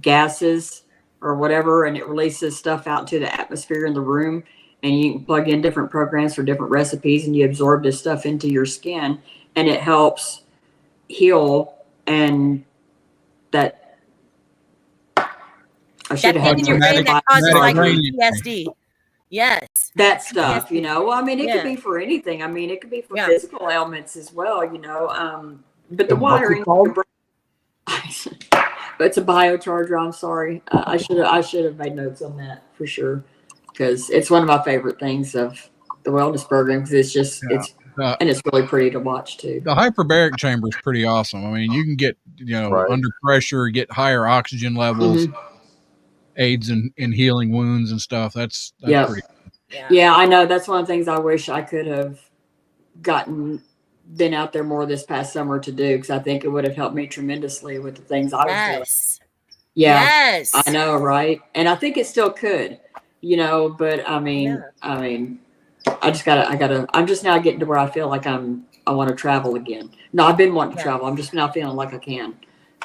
gases or whatever, and it releases stuff out to the atmosphere in the room, and you can plug in different programs for different recipes, and you absorb this stuff into your skin, and it helps heal. And that I should have in your brain that causes like PTSD. Yes. That stuff, Well, I mean, it could be for anything. I mean, it could be for physical ailments as well, But the wiring, it's a biocharger. I'm sorry. I should have made notes on that for sure, because it's one of my favorite things of the wellness program, because it's just and it's really pretty to watch too. The hyperbaric chamber is pretty awesome. I mean, you can get under pressure, get higher oxygen levels, aids in healing wounds and stuff. That's pretty cool. Yeah, I know. That's one of the things I wish I could have been out there more this past summer to do, because I think it would have helped me tremendously with the things I was doing. Yeah, yes, I know, right? And I think it still could, But I mean, I'm just now getting to where I feel like I want to travel again. No, I've been wanting to travel. I'm just now feeling like I can.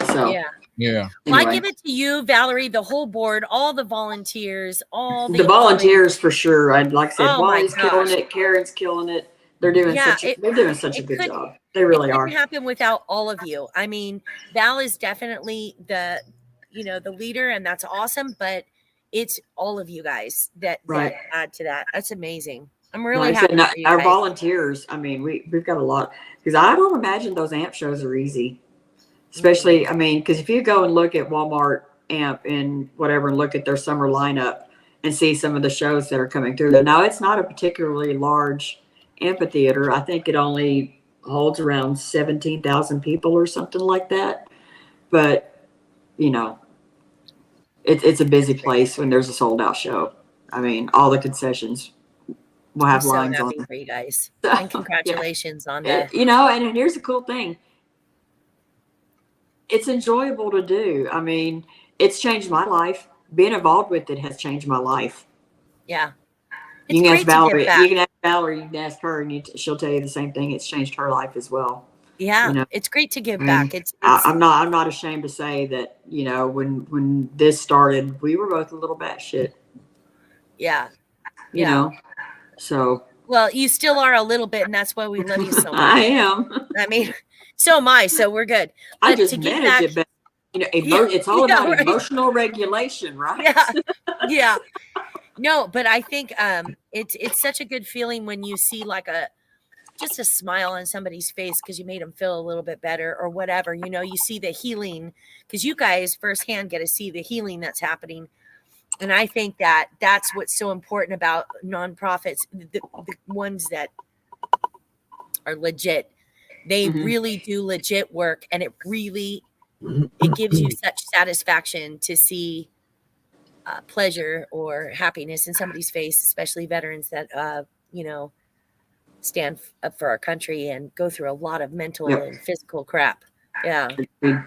So yeah. Well, I give it to you, Valerie, the whole board, all the volunteers, all the volunteers for sure. I'd like I said, Wally's killing it, Karen's killing it. They're doing such a good job. They really are. It couldn't happen without all of you. I mean, Val is definitely the leader, and that's awesome. But it's all of you guys that add to that. That's amazing. I'm really happy. Our volunteers. I mean, we've got a lot, because I don't imagine those AMP shows are easy. Especially, I mean, because if you go and look at Walmart AMP and whatever, and look at their summer lineup and see some of the shows that are coming through there. Now, it's not a particularly large amphitheater. I think it only holds around 17,000 people or something like that. But, it's a busy place when there's a sold out show. I mean, all the concessions will have lines on for you guys. And congratulations on that. And here's the cool thing. It's enjoyable to do. I mean, it's changed my life. Being involved with it has changed my life. Yeah. You can ask Valerie. You can ask Valerie. You can ask her, and she'll tell you the same thing. It's changed her life as well. Yeah, it's great to give back. I'm not ashamed to say that. When this started, we were both a little batshit. Yeah. You know. So. Well, you still are a little bit, and that's why we love you so much. I am. I mean. So am I, so we're good. But I just manage it, but it's all about emotional regulation, right? Yeah. No, but I think it's such a good feeling when you see like just a smile on somebody's face because you made them feel a little bit better or whatever. You see the healing, because you guys firsthand get to see the healing that's happening. And I think that's what's so important about nonprofits, the ones that are legit. They really do legit work, and it gives you such satisfaction to see pleasure or happiness in somebody's face, especially veterans that, stand up for our country and go through a lot of mental and physical crap. Yeah. Agreed.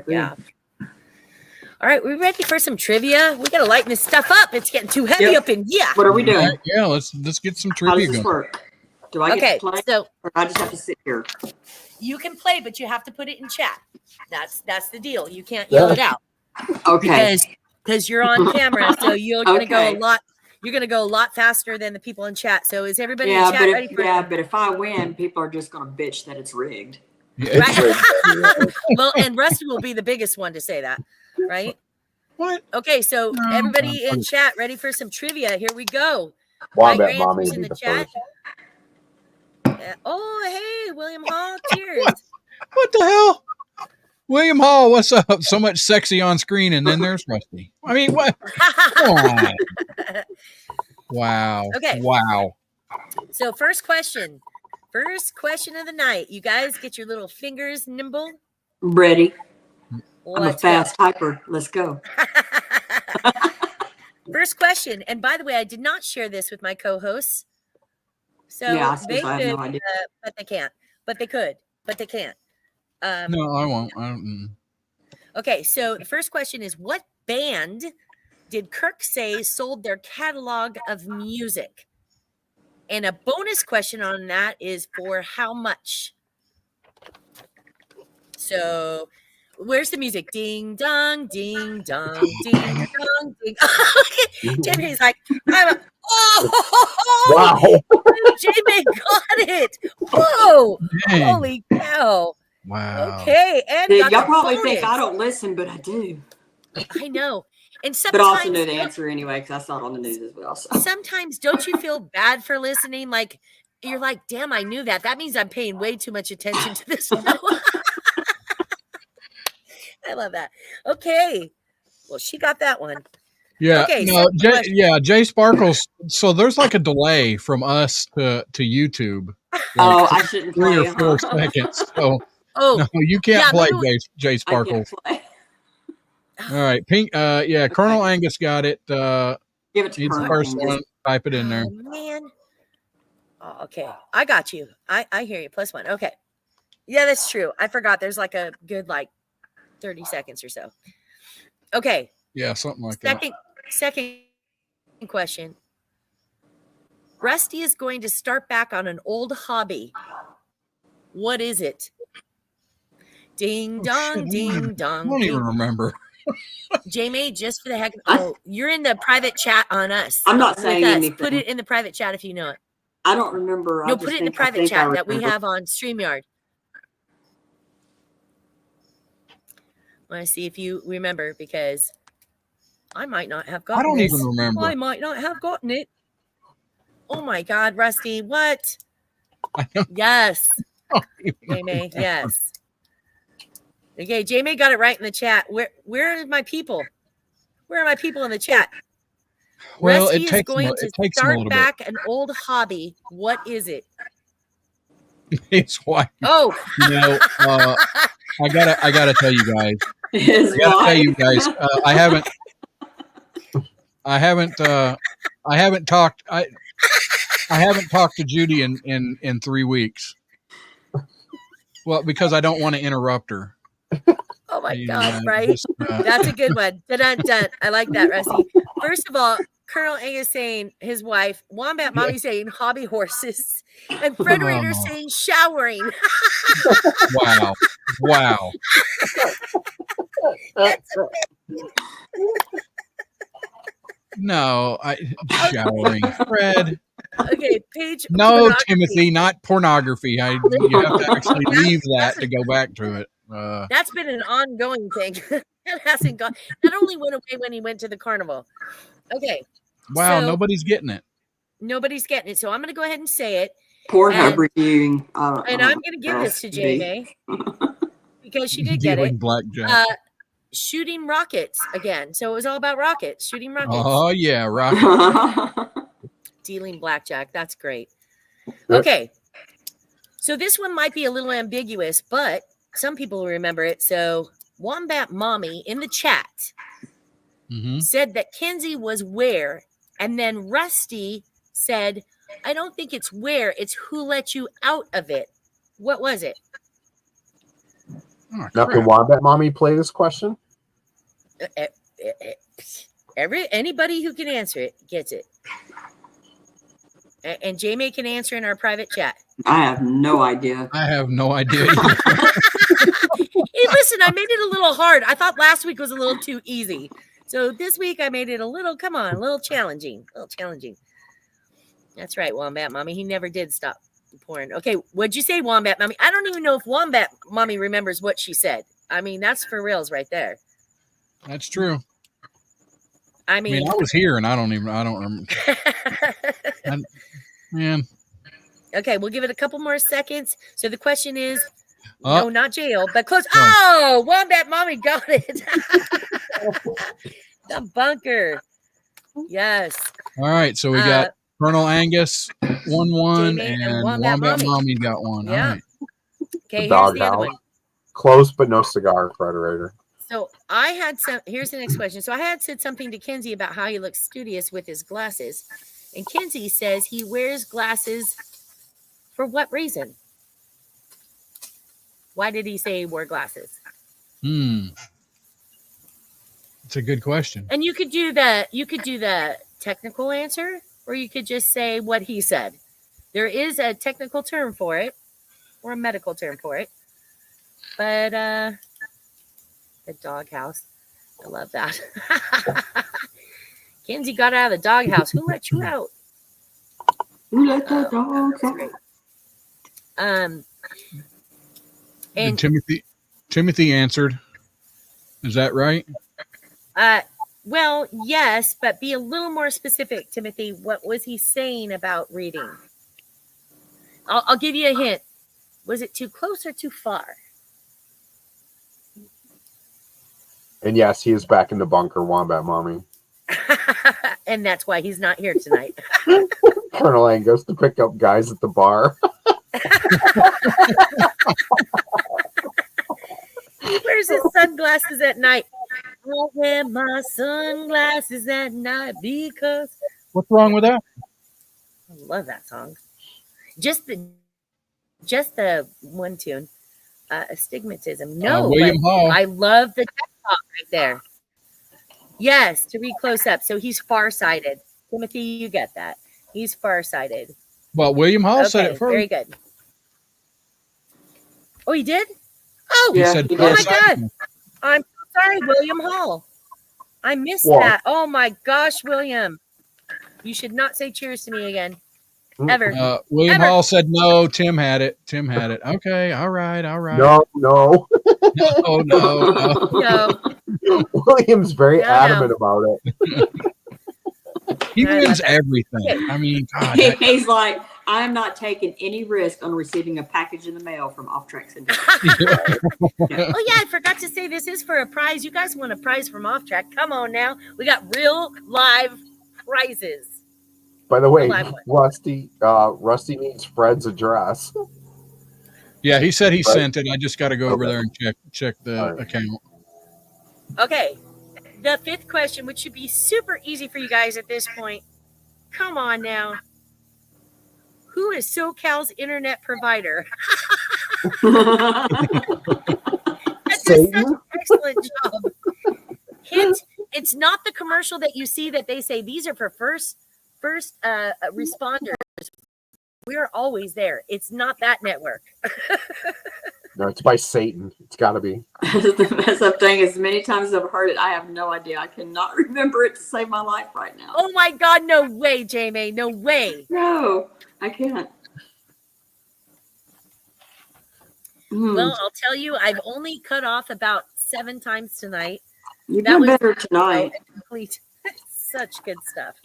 Yeah. All right. We ready for some trivia? We got to lighten this stuff up. It's getting too heavy up in here. What are we doing? Yeah. Let's get some trivia. How does this work? Do I get to play, or I just have to sit here? You can play, but you have to put it in chat. That's the deal. You can't yell it out. Okay. Because you're on camera, so you're gonna go a lot. You're gonna go a lot faster than the people in chat. So is everybody in chat ready for it? But if I win, people are just gonna bitch that it's rigged. Yeah, right? Well, and Rusty will be the biggest one to say that, right? What? Okay, so everybody in chat ready for some trivia? Here we go. Well, I bet Mommy in the chat. Oh, hey, William Hall. Cheers. What the hell? William Hall, what's up? So much sexy on screen, and then there's Rusty. I mean, what? Come on. Wow. Okay. Wow. So first question of the night. You guys get your little fingers nimble. Ready. I'm a fast typer. Let's go. First question. And by the way, I did not share this with my co-hosts. So Yeah, they I have could, no idea. but they can't. But they could, but they can't. No, I won't. I don't. Okay, so the first question is, what band did Kirk say sold their catalog of music? And a bonus question on that is for how much? So where's the music? Ding dong, ding dong, ding dong, ding. Jamie's like, Wow. Jamie got it. Whoa. Dang. Holy cow. Wow. Okay. And Dude, got y'all the probably bonus. think I don't listen, but I do. I know. And But sometimes, I also know the answer anyway because I saw it on the news as well. So. sometimes don't you feel bad for listening? Like you're like, damn, I knew that. That means I'm paying way too much attention to this show. I love that. Okay. Well, she got that one. Yeah. Okay, No. second question. Jay Sparkles. So there's like a delay from us to YouTube. Oh, Like I shouldn't 3 play. or 4 seconds. So Oh, no, you can't yeah, play maybe Jay I Sparkles. can't play. All right. Pink. Yeah. Colonel Angus got it. Give it to He's the Colonel first Angus. one. Type it in there. oh, man. Oh, okay. I got you. I hear you. +1. Okay. Yeah, that's true. I forgot there's like a good 30 seconds or so. Okay. Yeah, something like that. Second question. Rusty is going to start back on an old hobby. What is it? Ding dong, ding I dong. don't even Ding. remember. Jamie, just for the heck of you're in the private chat on us. I'm not with saying us. anything. Put it in the private chat if you know it. I don't remember. No, put it in the private chat that we have on StreamYard. I want to see if you remember because I might not have gotten I don't this. even remember. I might not have gotten it. Oh my God, Rusty, what? I don't Yes, even Jamie, yes. Okay, Jamie got it right in the chat. Where are my people? Where are my people in the chat? Well, Rusty it takes is going them, to it takes them a start little back an old hobby. What is it? bit. It's why Oh, I gotta tell you guys. His I gotta tell wife. you guys. I haven't talked. I haven't talked to Judy in 3 weeks. Well, because I don't want to interrupt her. oh my You God, know, right? just, That's a good one. Dun-dun-dun. I like that, Rusty. First of all, Colonel Angus saying his wife, Wombat Mommy saying hobby horses, and Frederator Oh. saying showering. wow. No, showering, Fred. Okay, Paige. No, pornography. Timothy, not pornography. You have to actually leave that to go back to it. That's been an ongoing thing. That hasn't gone. That only went away when he went to the carnival. Okay. Wow, so nobody's getting it. Nobody's getting it. So I'm going to go ahead and say it. Pornhub And- reviewing. And I'm going to give this to Jamie because she did get Dealing it. blackjack. Shooting rockets again. So it was all about rockets, shooting rockets. Oh yeah, rocket. Dealing blackjack. That's great. Yep. Okay. So this one might be a little ambiguous, but some people will remember it. So Wombat Mommy in the chat Mm-hmm. said that Kenzie was where, and then Rusty said, I don't think it's where, it's who let you out of it. What was it? Oh, Now, crap. can Wombat Mommy play this question? Anybody who can answer it gets it. And Jamie can answer in our private chat. I have no idea. I have no idea. Hey, listen, I made it a little hard. I thought last week was a little too easy. So this week I made it a little challenging. That's right, Wombat Mommy. He never did stop porn. Okay, what'd you say, Wombat Mommy? I don't even know if Wombat Mommy remembers what she said. I mean, that's for reals right there. That's true. I I mean, mean, I was here and I don't remember. Man, okay, we'll give it a couple more seconds. So the question is, Oh. no, not jail, but close. Oh, Wombat Mommy got it. The bunker. Yes. all right. So we got Colonel Angus 1-1 Jamie and and Wombat Wombat Mommy got one. Yeah. All right. Okay, here's Dog the other out. one. Close but no cigar, Frederator. So I had some. Here's the next question. So I had said something to Kenzie about how he looks studious with his glasses, and Kenzie says he wears glasses for what reason? Why did he say he wore glasses? It's a good question. And you could do the technical answer, or you could just say what he said. There is a technical term for it, or a medical term for it. But the doghouse. I love that. Kenzie got out of the doghouse. Who let you out? Who let the dogs That's out? great. And And Timothy answered. Is that right? well, yes, but be a little more specific, Timothy. What was he saying about reading? I'll give you a hint. Was it too close or too far? And yes, he is back in the bunker, Wombat Mommy. And that's why he's not here tonight. Colonel Angus to pick up guys at the bar. He wears his sunglasses at night. I wear my sunglasses at night because What's wrong with that? I love that song. Just the one tune. Astigmatism. No, William but Hall. I love the tech talk right there. Yes, to read close up. So he's farsighted. Timothy, you get that. He's farsighted. Well, William Hall said Okay, it first. very good. Oh, he did? Oh, He Yeah, said he oh my did. God. I'm so sorry, William Hall. I missed What? that. Oh my gosh, William. You should not say cheers to me again. Ever. William Ever. Hall said no. Tim had it. Okay. All right. No. No. No. No. William's very No, adamant about it. He I wins love it. everything. I mean, God. He's like, I'm not taking any risk on receiving a package in the mail from OffTrack Syndicate. Oh yeah, I forgot to say this is for a prize. You guys want a prize from OffTrack? Come on now. We got real live prizes. By the way, Live one. Rusty needs Fred's address. Yeah, he said he Right. sent it. I just got to go over Okay. there and check the All right. account. Okay. The fifth question, which should be super easy for you guys at this point. Come on now. Who is SoCal's internet provider? That does such Satan? an excellent job. Hint, it's not the commercial that you see that they say these are for first responders. We're always there. It's not that network. No, it's by Satan. It's got to be. The mess up thing, as many times as I've heard it, I have no idea. I cannot remember it to save my life right now. Oh my God, no way, Jamie. No way. No, I can't. Well, I'll tell you, I've only cut off about 7 times tonight. You've that done was- better tonight. Complete. Such good stuff.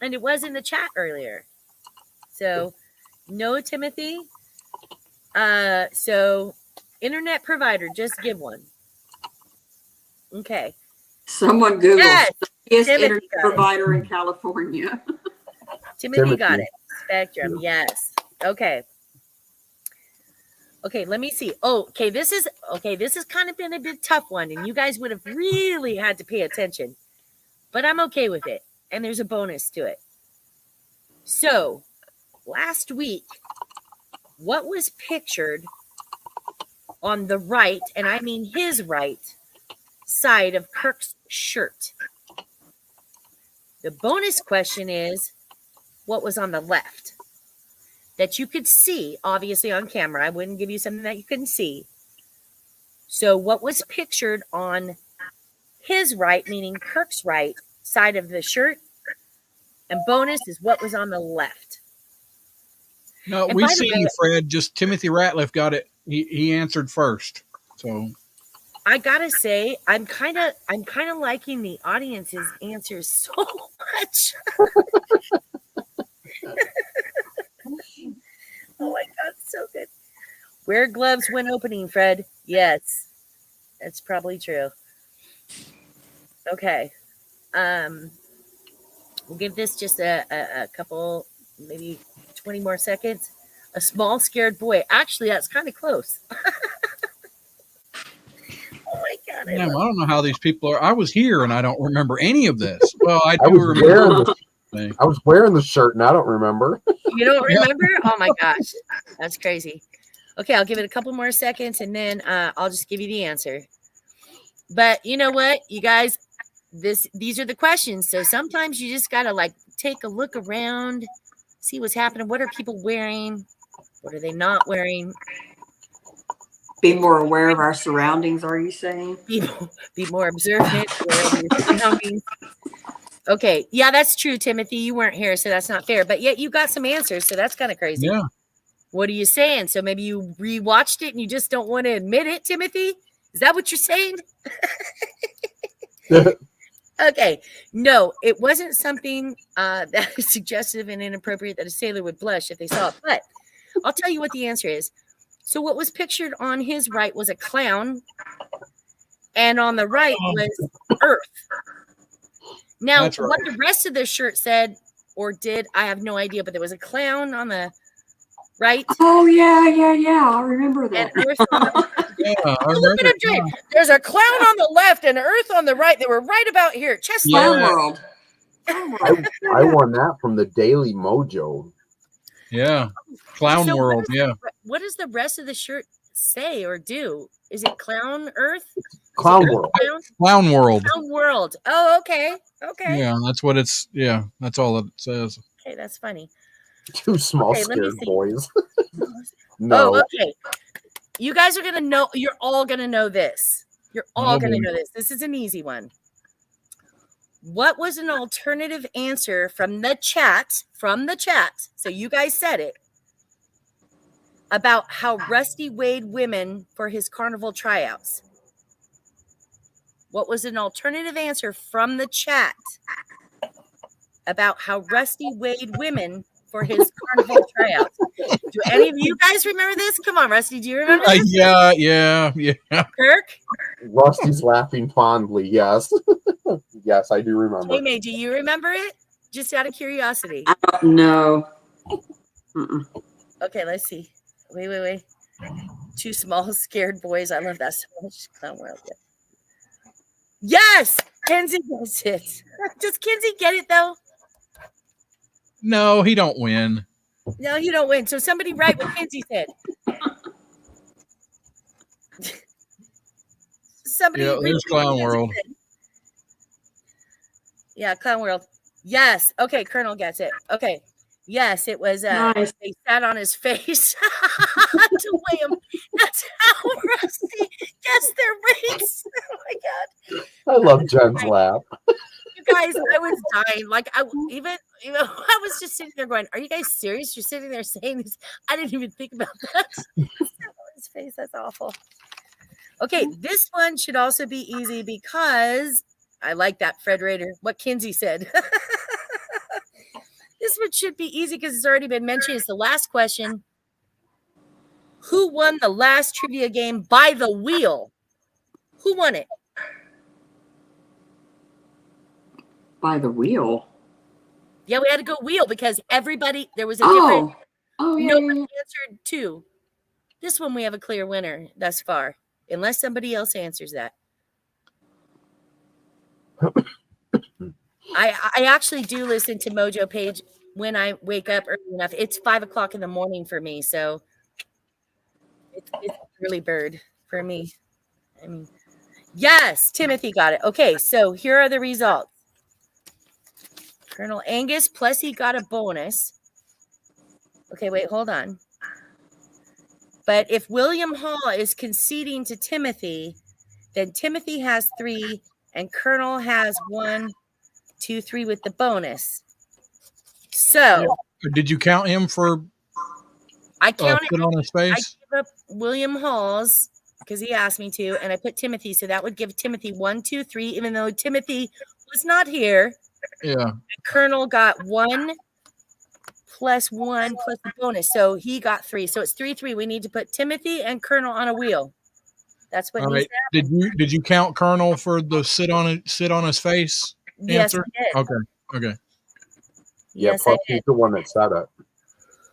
And it was in the chat earlier. So, no, Timothy. So, internet provider, just give one. Okay. Someone Google Yes, biggest Timothy internet got it. provider in California. Timothy got Timothy. it. Spectrum, yes. Okay. Okay, let me see. Oh, okay, this is kind of been a bit tough one, and you guys would have really had to pay attention. But I'm okay with it. And there's a bonus to it. So, last week, what was pictured on the right, and I mean his right, side of Kirk's shirt? The bonus question is, what was on the left? That you could see, obviously on camera. I wouldn't give you something that you couldn't see. So what was pictured on his right, meaning Kirk's right, side of the shirt? And bonus is what was on the left. No, And we by the see way- you, Fred. Just Timothy Ratliff got it. He answered first. So I gotta say, I'm kind of liking the audience's answers so much. Oh my God, so good. Wear gloves when opening, Fred. Yes, that's probably true. Okay. We'll give this just a couple, maybe 20 more seconds. A small scared boy. Actually, that's kind of close. Oh my God, Yeah, well, I don't know how these people are. I was here and I don't remember any of this. Well, I I do was remember. wearing the thing. I was wearing the shirt and I don't remember. You don't remember? Oh my gosh, that's crazy. Okay, I'll give it a couple more seconds and then I'll just give you the answer. But you know what, you guys, these are the questions. So sometimes you just gotta like take a look around, see what's happening. What are people wearing? What are they not wearing? Be more aware of our surroundings, are you saying? Be more observant of your surroundings. Okay, yeah, that's true, Timothy. You weren't here, so that's not fair. But yet you got some answers, so that's kind of crazy. Yeah. What are you saying? So maybe you rewatched it and you just don't want to admit it, Timothy? Is that what you're saying? Okay. No, it wasn't something that is suggestive and inappropriate that a sailor would blush if they saw it. But I'll tell you what the answer is. So what was pictured on his right was a clown, and on the right was Earth. Now, That's right. what the rest of the shirt said or did, I have no idea, but there was a clown on the right. Oh, yeah. I remember And that. Earth on the Yeah, I look at remember. him, Jane. There's a clown on the left and Earth on the right. They were right about here. Chest Yeah. Clown World. I won that from the Daily Mojo. Yeah. Clown So World. Yeah. what does the rest of the shirt say or do? Is it Clown Earth? Clown Earth World. Clown? Clown World. Clown World. Oh, okay. Okay. Yeah, that's what it's. Yeah, that's all it says. Okay, that's funny. Two small Okay, let me scared see. boys. Oh, No. okay. You guys are going to know. You're all going to know this. You're all Oh, going to boy. know this. This is an easy one. What was an alternative answer from the chat? From the chat. So you guys said it. About how Rusty weighed women for his carnival tryouts. What was an alternative answer from the chat about how Rusty weighed women for his carnival tryouts? Do any of you guys remember this? Come on, Rusty. Do you remember this? Yeah. Kirk? Rusty's laughing fondly. Yes. Yes, I do remember. May, do you remember it? Just out of curiosity. I don't know. Mm-mm. Okay, let's see. Wait. Two small, scared boys. I love that so much. Clown World. Yeah. Yes! Kenzie gets it. Does Kenzie get it, though? No, he don't win. No, you don't win. So somebody write what Kenzie said. Somebody. Yeah, there's Clown World. Yeah, Clown World. Yes. Okay, Colonel gets it. Okay. Yes, it was. Nice. They sat on his face to weigh him. That's how Rusty gets their weights. Oh my god! I love Jen's laugh. You guys, I was dying. Like I was just sitting there going, "Are you guys serious? You're sitting there saying this? I didn't even think about that." His face. That's awful. Okay, this one should also be easy because I like that, Fred Rader. What Kinsey said. This one should be easy because it's already been mentioned. It's the last question. Who won the last trivia game by the wheel? Who won it? By the wheel. Yeah, we had to go wheel because everybody, there was a different. Oh, yeah. Nobody answered two. This one we have a clear winner thus far, unless somebody else answers that. I actually do listen to Mojo Page when I wake up early enough. It's 5:00 in the morning for me, so it's early bird for me. I mean, yes, Timothy got it. Okay, so here are the results. Colonel Angus Plessy got a bonus. Okay, wait, hold on. But if William Hall is conceding to Timothy, then Timothy has 3 and Colonel has 1, 2, 3 with the bonus. So Did you count him for I counted. put on his I face? gave up William Hall's because he asked me to, and I put Timothy, so that would give Timothy 1, 2, 3, even though Timothy was not here. Yeah. And Colonel got 1 plus 1 plus the bonus, so he got 3. So it's 3-3. We need to put Timothy and Colonel on a wheel. That's what All needs right. to happen. Did you count Colonel for the sit on his face Yes, answer? I did. Okay. Yeah, Yes, plus I he's did. the one that said it.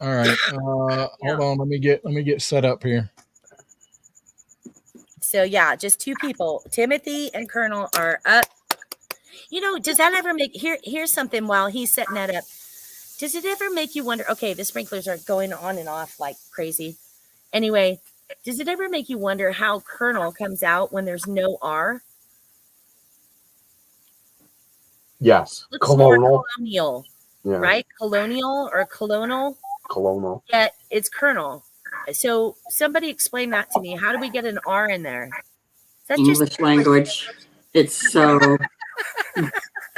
All right. Hold on. Let me get set up here. So yeah, just two people. Timothy and Colonel are up. Does that ever make here's something while he's setting that up. Does it ever make you wonder, okay, the sprinklers are going on and off like crazy. Anyway, does it ever make you wonder how Colonel comes out when there's no R? Yes. Looks more Colonel. colonial, Yeah. right? Colonial or colonel? Colonel. Yeah, it's Colonel. So somebody explain that to me. How do we get an R in there? That's English language. It's so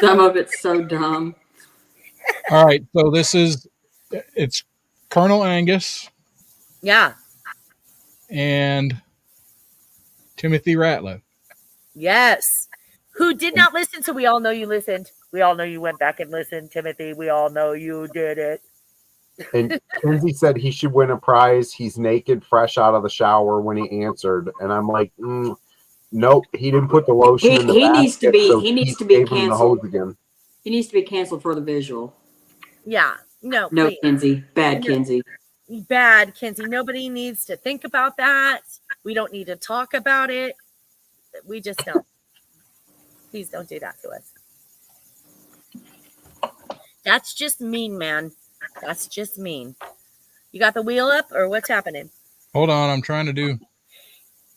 some of it's so dumb. All right, so it's Colonel Angus Yeah. and Timothy Ratliff. Yes. Who did not listen, so we all know you listened. We all know you went back and listened, Timothy. We all know you did it. And Kenzie said he should win a prize. He's naked, fresh out of the shower when he answered. And I'm like, nope, he didn't put the lotion in the He basket, needs to be so he needs Keith to be gave him the canceled. hose again. He needs to be canceled for the visual. Yeah. No, No, please. Kenzie. Bad No. Kenzie. Bad, Kenzie. Nobody needs to think about that. We don't need to talk about it. We just don't. Please don't do that to us. That's just mean, man. That's just mean. You got the wheel up, or what's happening? Hold on, I'm trying to do.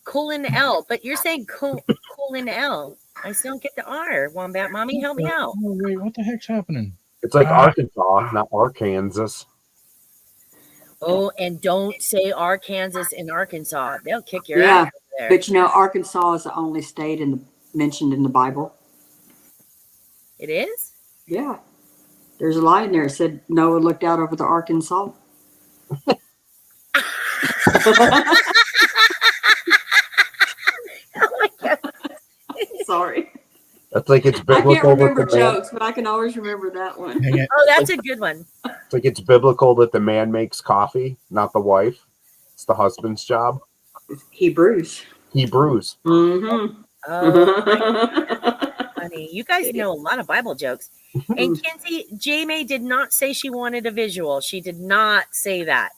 Colon L, but you're saying colon L. I still don't get the R. Wombat Mommy, help me out. Oh, wait, what the heck's happening? It's like Arkansas, not Arkansas. Oh, and don't say Arkansas in Arkansas. They'll kick your Yeah, ass over there. but Arkansas is the only state mentioned in the Bible. It is? Yeah. There's a line there that said Noah looked out over the Arkansas. Oh my God. Sorry. That's like it's I biblical. can't remember that the man, jokes, but I can always remember that one. Dang it. Oh, that's a good one. it's like it's biblical that the man makes coffee, not the wife. It's the husband's job. Hebrews. Hebrews. Mm-hmm. Oh, honey. You guys know a lot of Bible jokes. And Kenzie, J-May did not say she wanted a visual. She did not say that.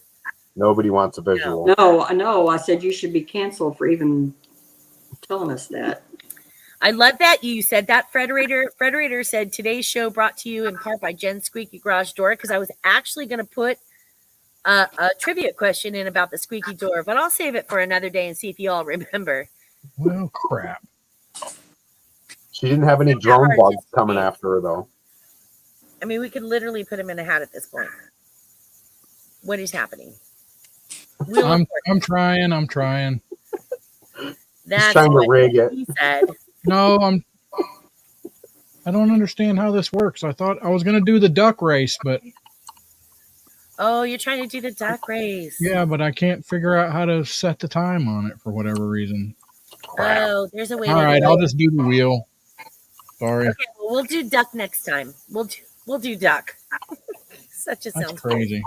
Nobody wants a visual. No, I know. I said you should be canceled for even telling us that. I love that you said that, Frederator. Frederator said today's show brought to you in part by Jen's Squeaky Garage Door, because I was actually going to put a trivia question in about the squeaky door, but I'll save it for another day and see if you all remember. Well, crap. She didn't have any drone bugs coming after her, though. I mean, we could literally put him in a hat at this point. What is happening? I'm trying. That's He's trying to rig it. he said. No, I don't understand how this works. I thought I was going to do the duck race, but Oh, you're trying to do the duck race. yeah, but I can't figure out how to set the time on it for whatever reason. Crap. Oh, there's a way. All to right, do I'll it. just do the wheel. Sorry. Okay, well, we'll do duck next time. We'll do duck. Such a That's sound. crazy.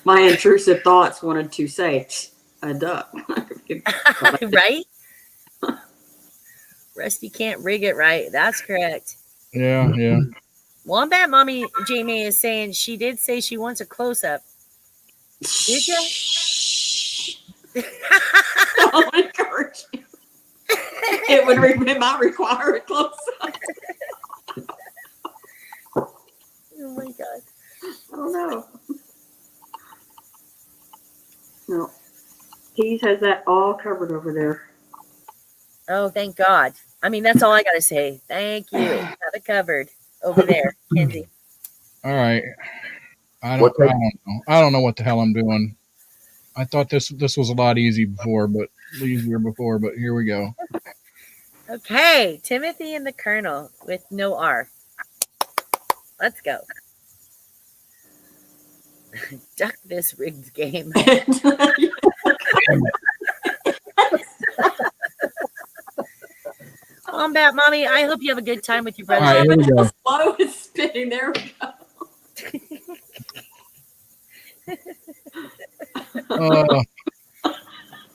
My intrusive thoughts wanted to say a duck. Right? Rusty can't rig it right. That's correct. Yeah. Wombat Mommy Jamie is saying she did say she wants a close up. Did you? I'll encourage you. It might require a close up. Oh my God. I don't know. No. Keys has that all covered over there. Oh, thank God. I mean, that's all I got to say. Thank you. Got it covered over there, Kenzie. All right. I don't know. I don't know what the hell I'm doing. I thought this was a lot easier before, but here we go. Okay, Timothy and the Colonel with no R. Let's go. Duck this rigged game. Wombat Mommy, I hope you have a good time with your brother. All right, here we go. Slow is spinning. There we go.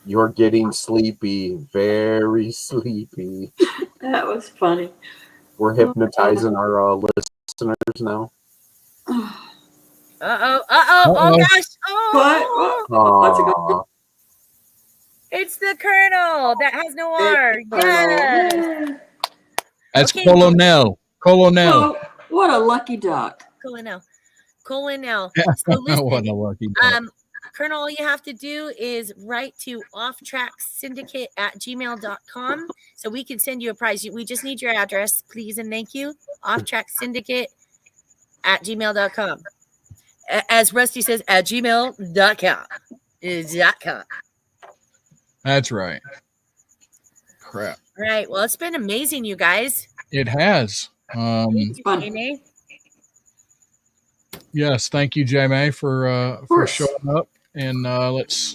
You're getting sleepy, very sleepy. That was funny. We're hypnotizing our listeners now. Oh gosh. Oh What? What's it called? Aw. It's the Colonel that has no R. It's the Colonel. Yes. Yay. That's Okay. Colonel. Colonel. Oh, what a lucky duck. Colonel. So What a listen, lucky duck. Colonel, all you have to do is write to OffTrack Syndicate at gmail.com so we can send you a prize. We just need your address, please, and thank you. OffTrack Syndicate at gmail.com. As Rusty says, at gmail.com. That's right. Crap. Right. Well, it's been amazing, you guys. It has. Thank you, fun. Amy. Yes, thank you, J-May, for course. showing up. And let's.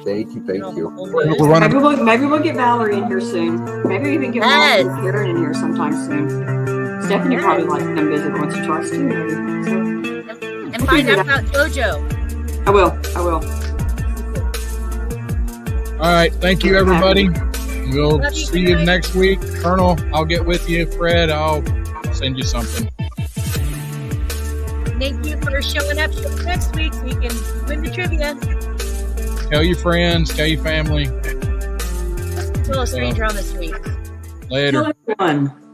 Thank you. We're running. Maybe we'll get Valerie in here soon. Maybe even get Valerie and Karen in here sometime soon. Stephanie probably likes them visit once or twice too. Maybe. So, And find out about JoJo. I will. All right. Thank you, everybody. We'll Love you, see you guys. next week. Colonel, I'll get with you. Fred, I'll send you something. Thank you for showing up next week so you can win the trivia. Tell your friends, tell your family. Tell a stranger on the street. Later. Kill everyone.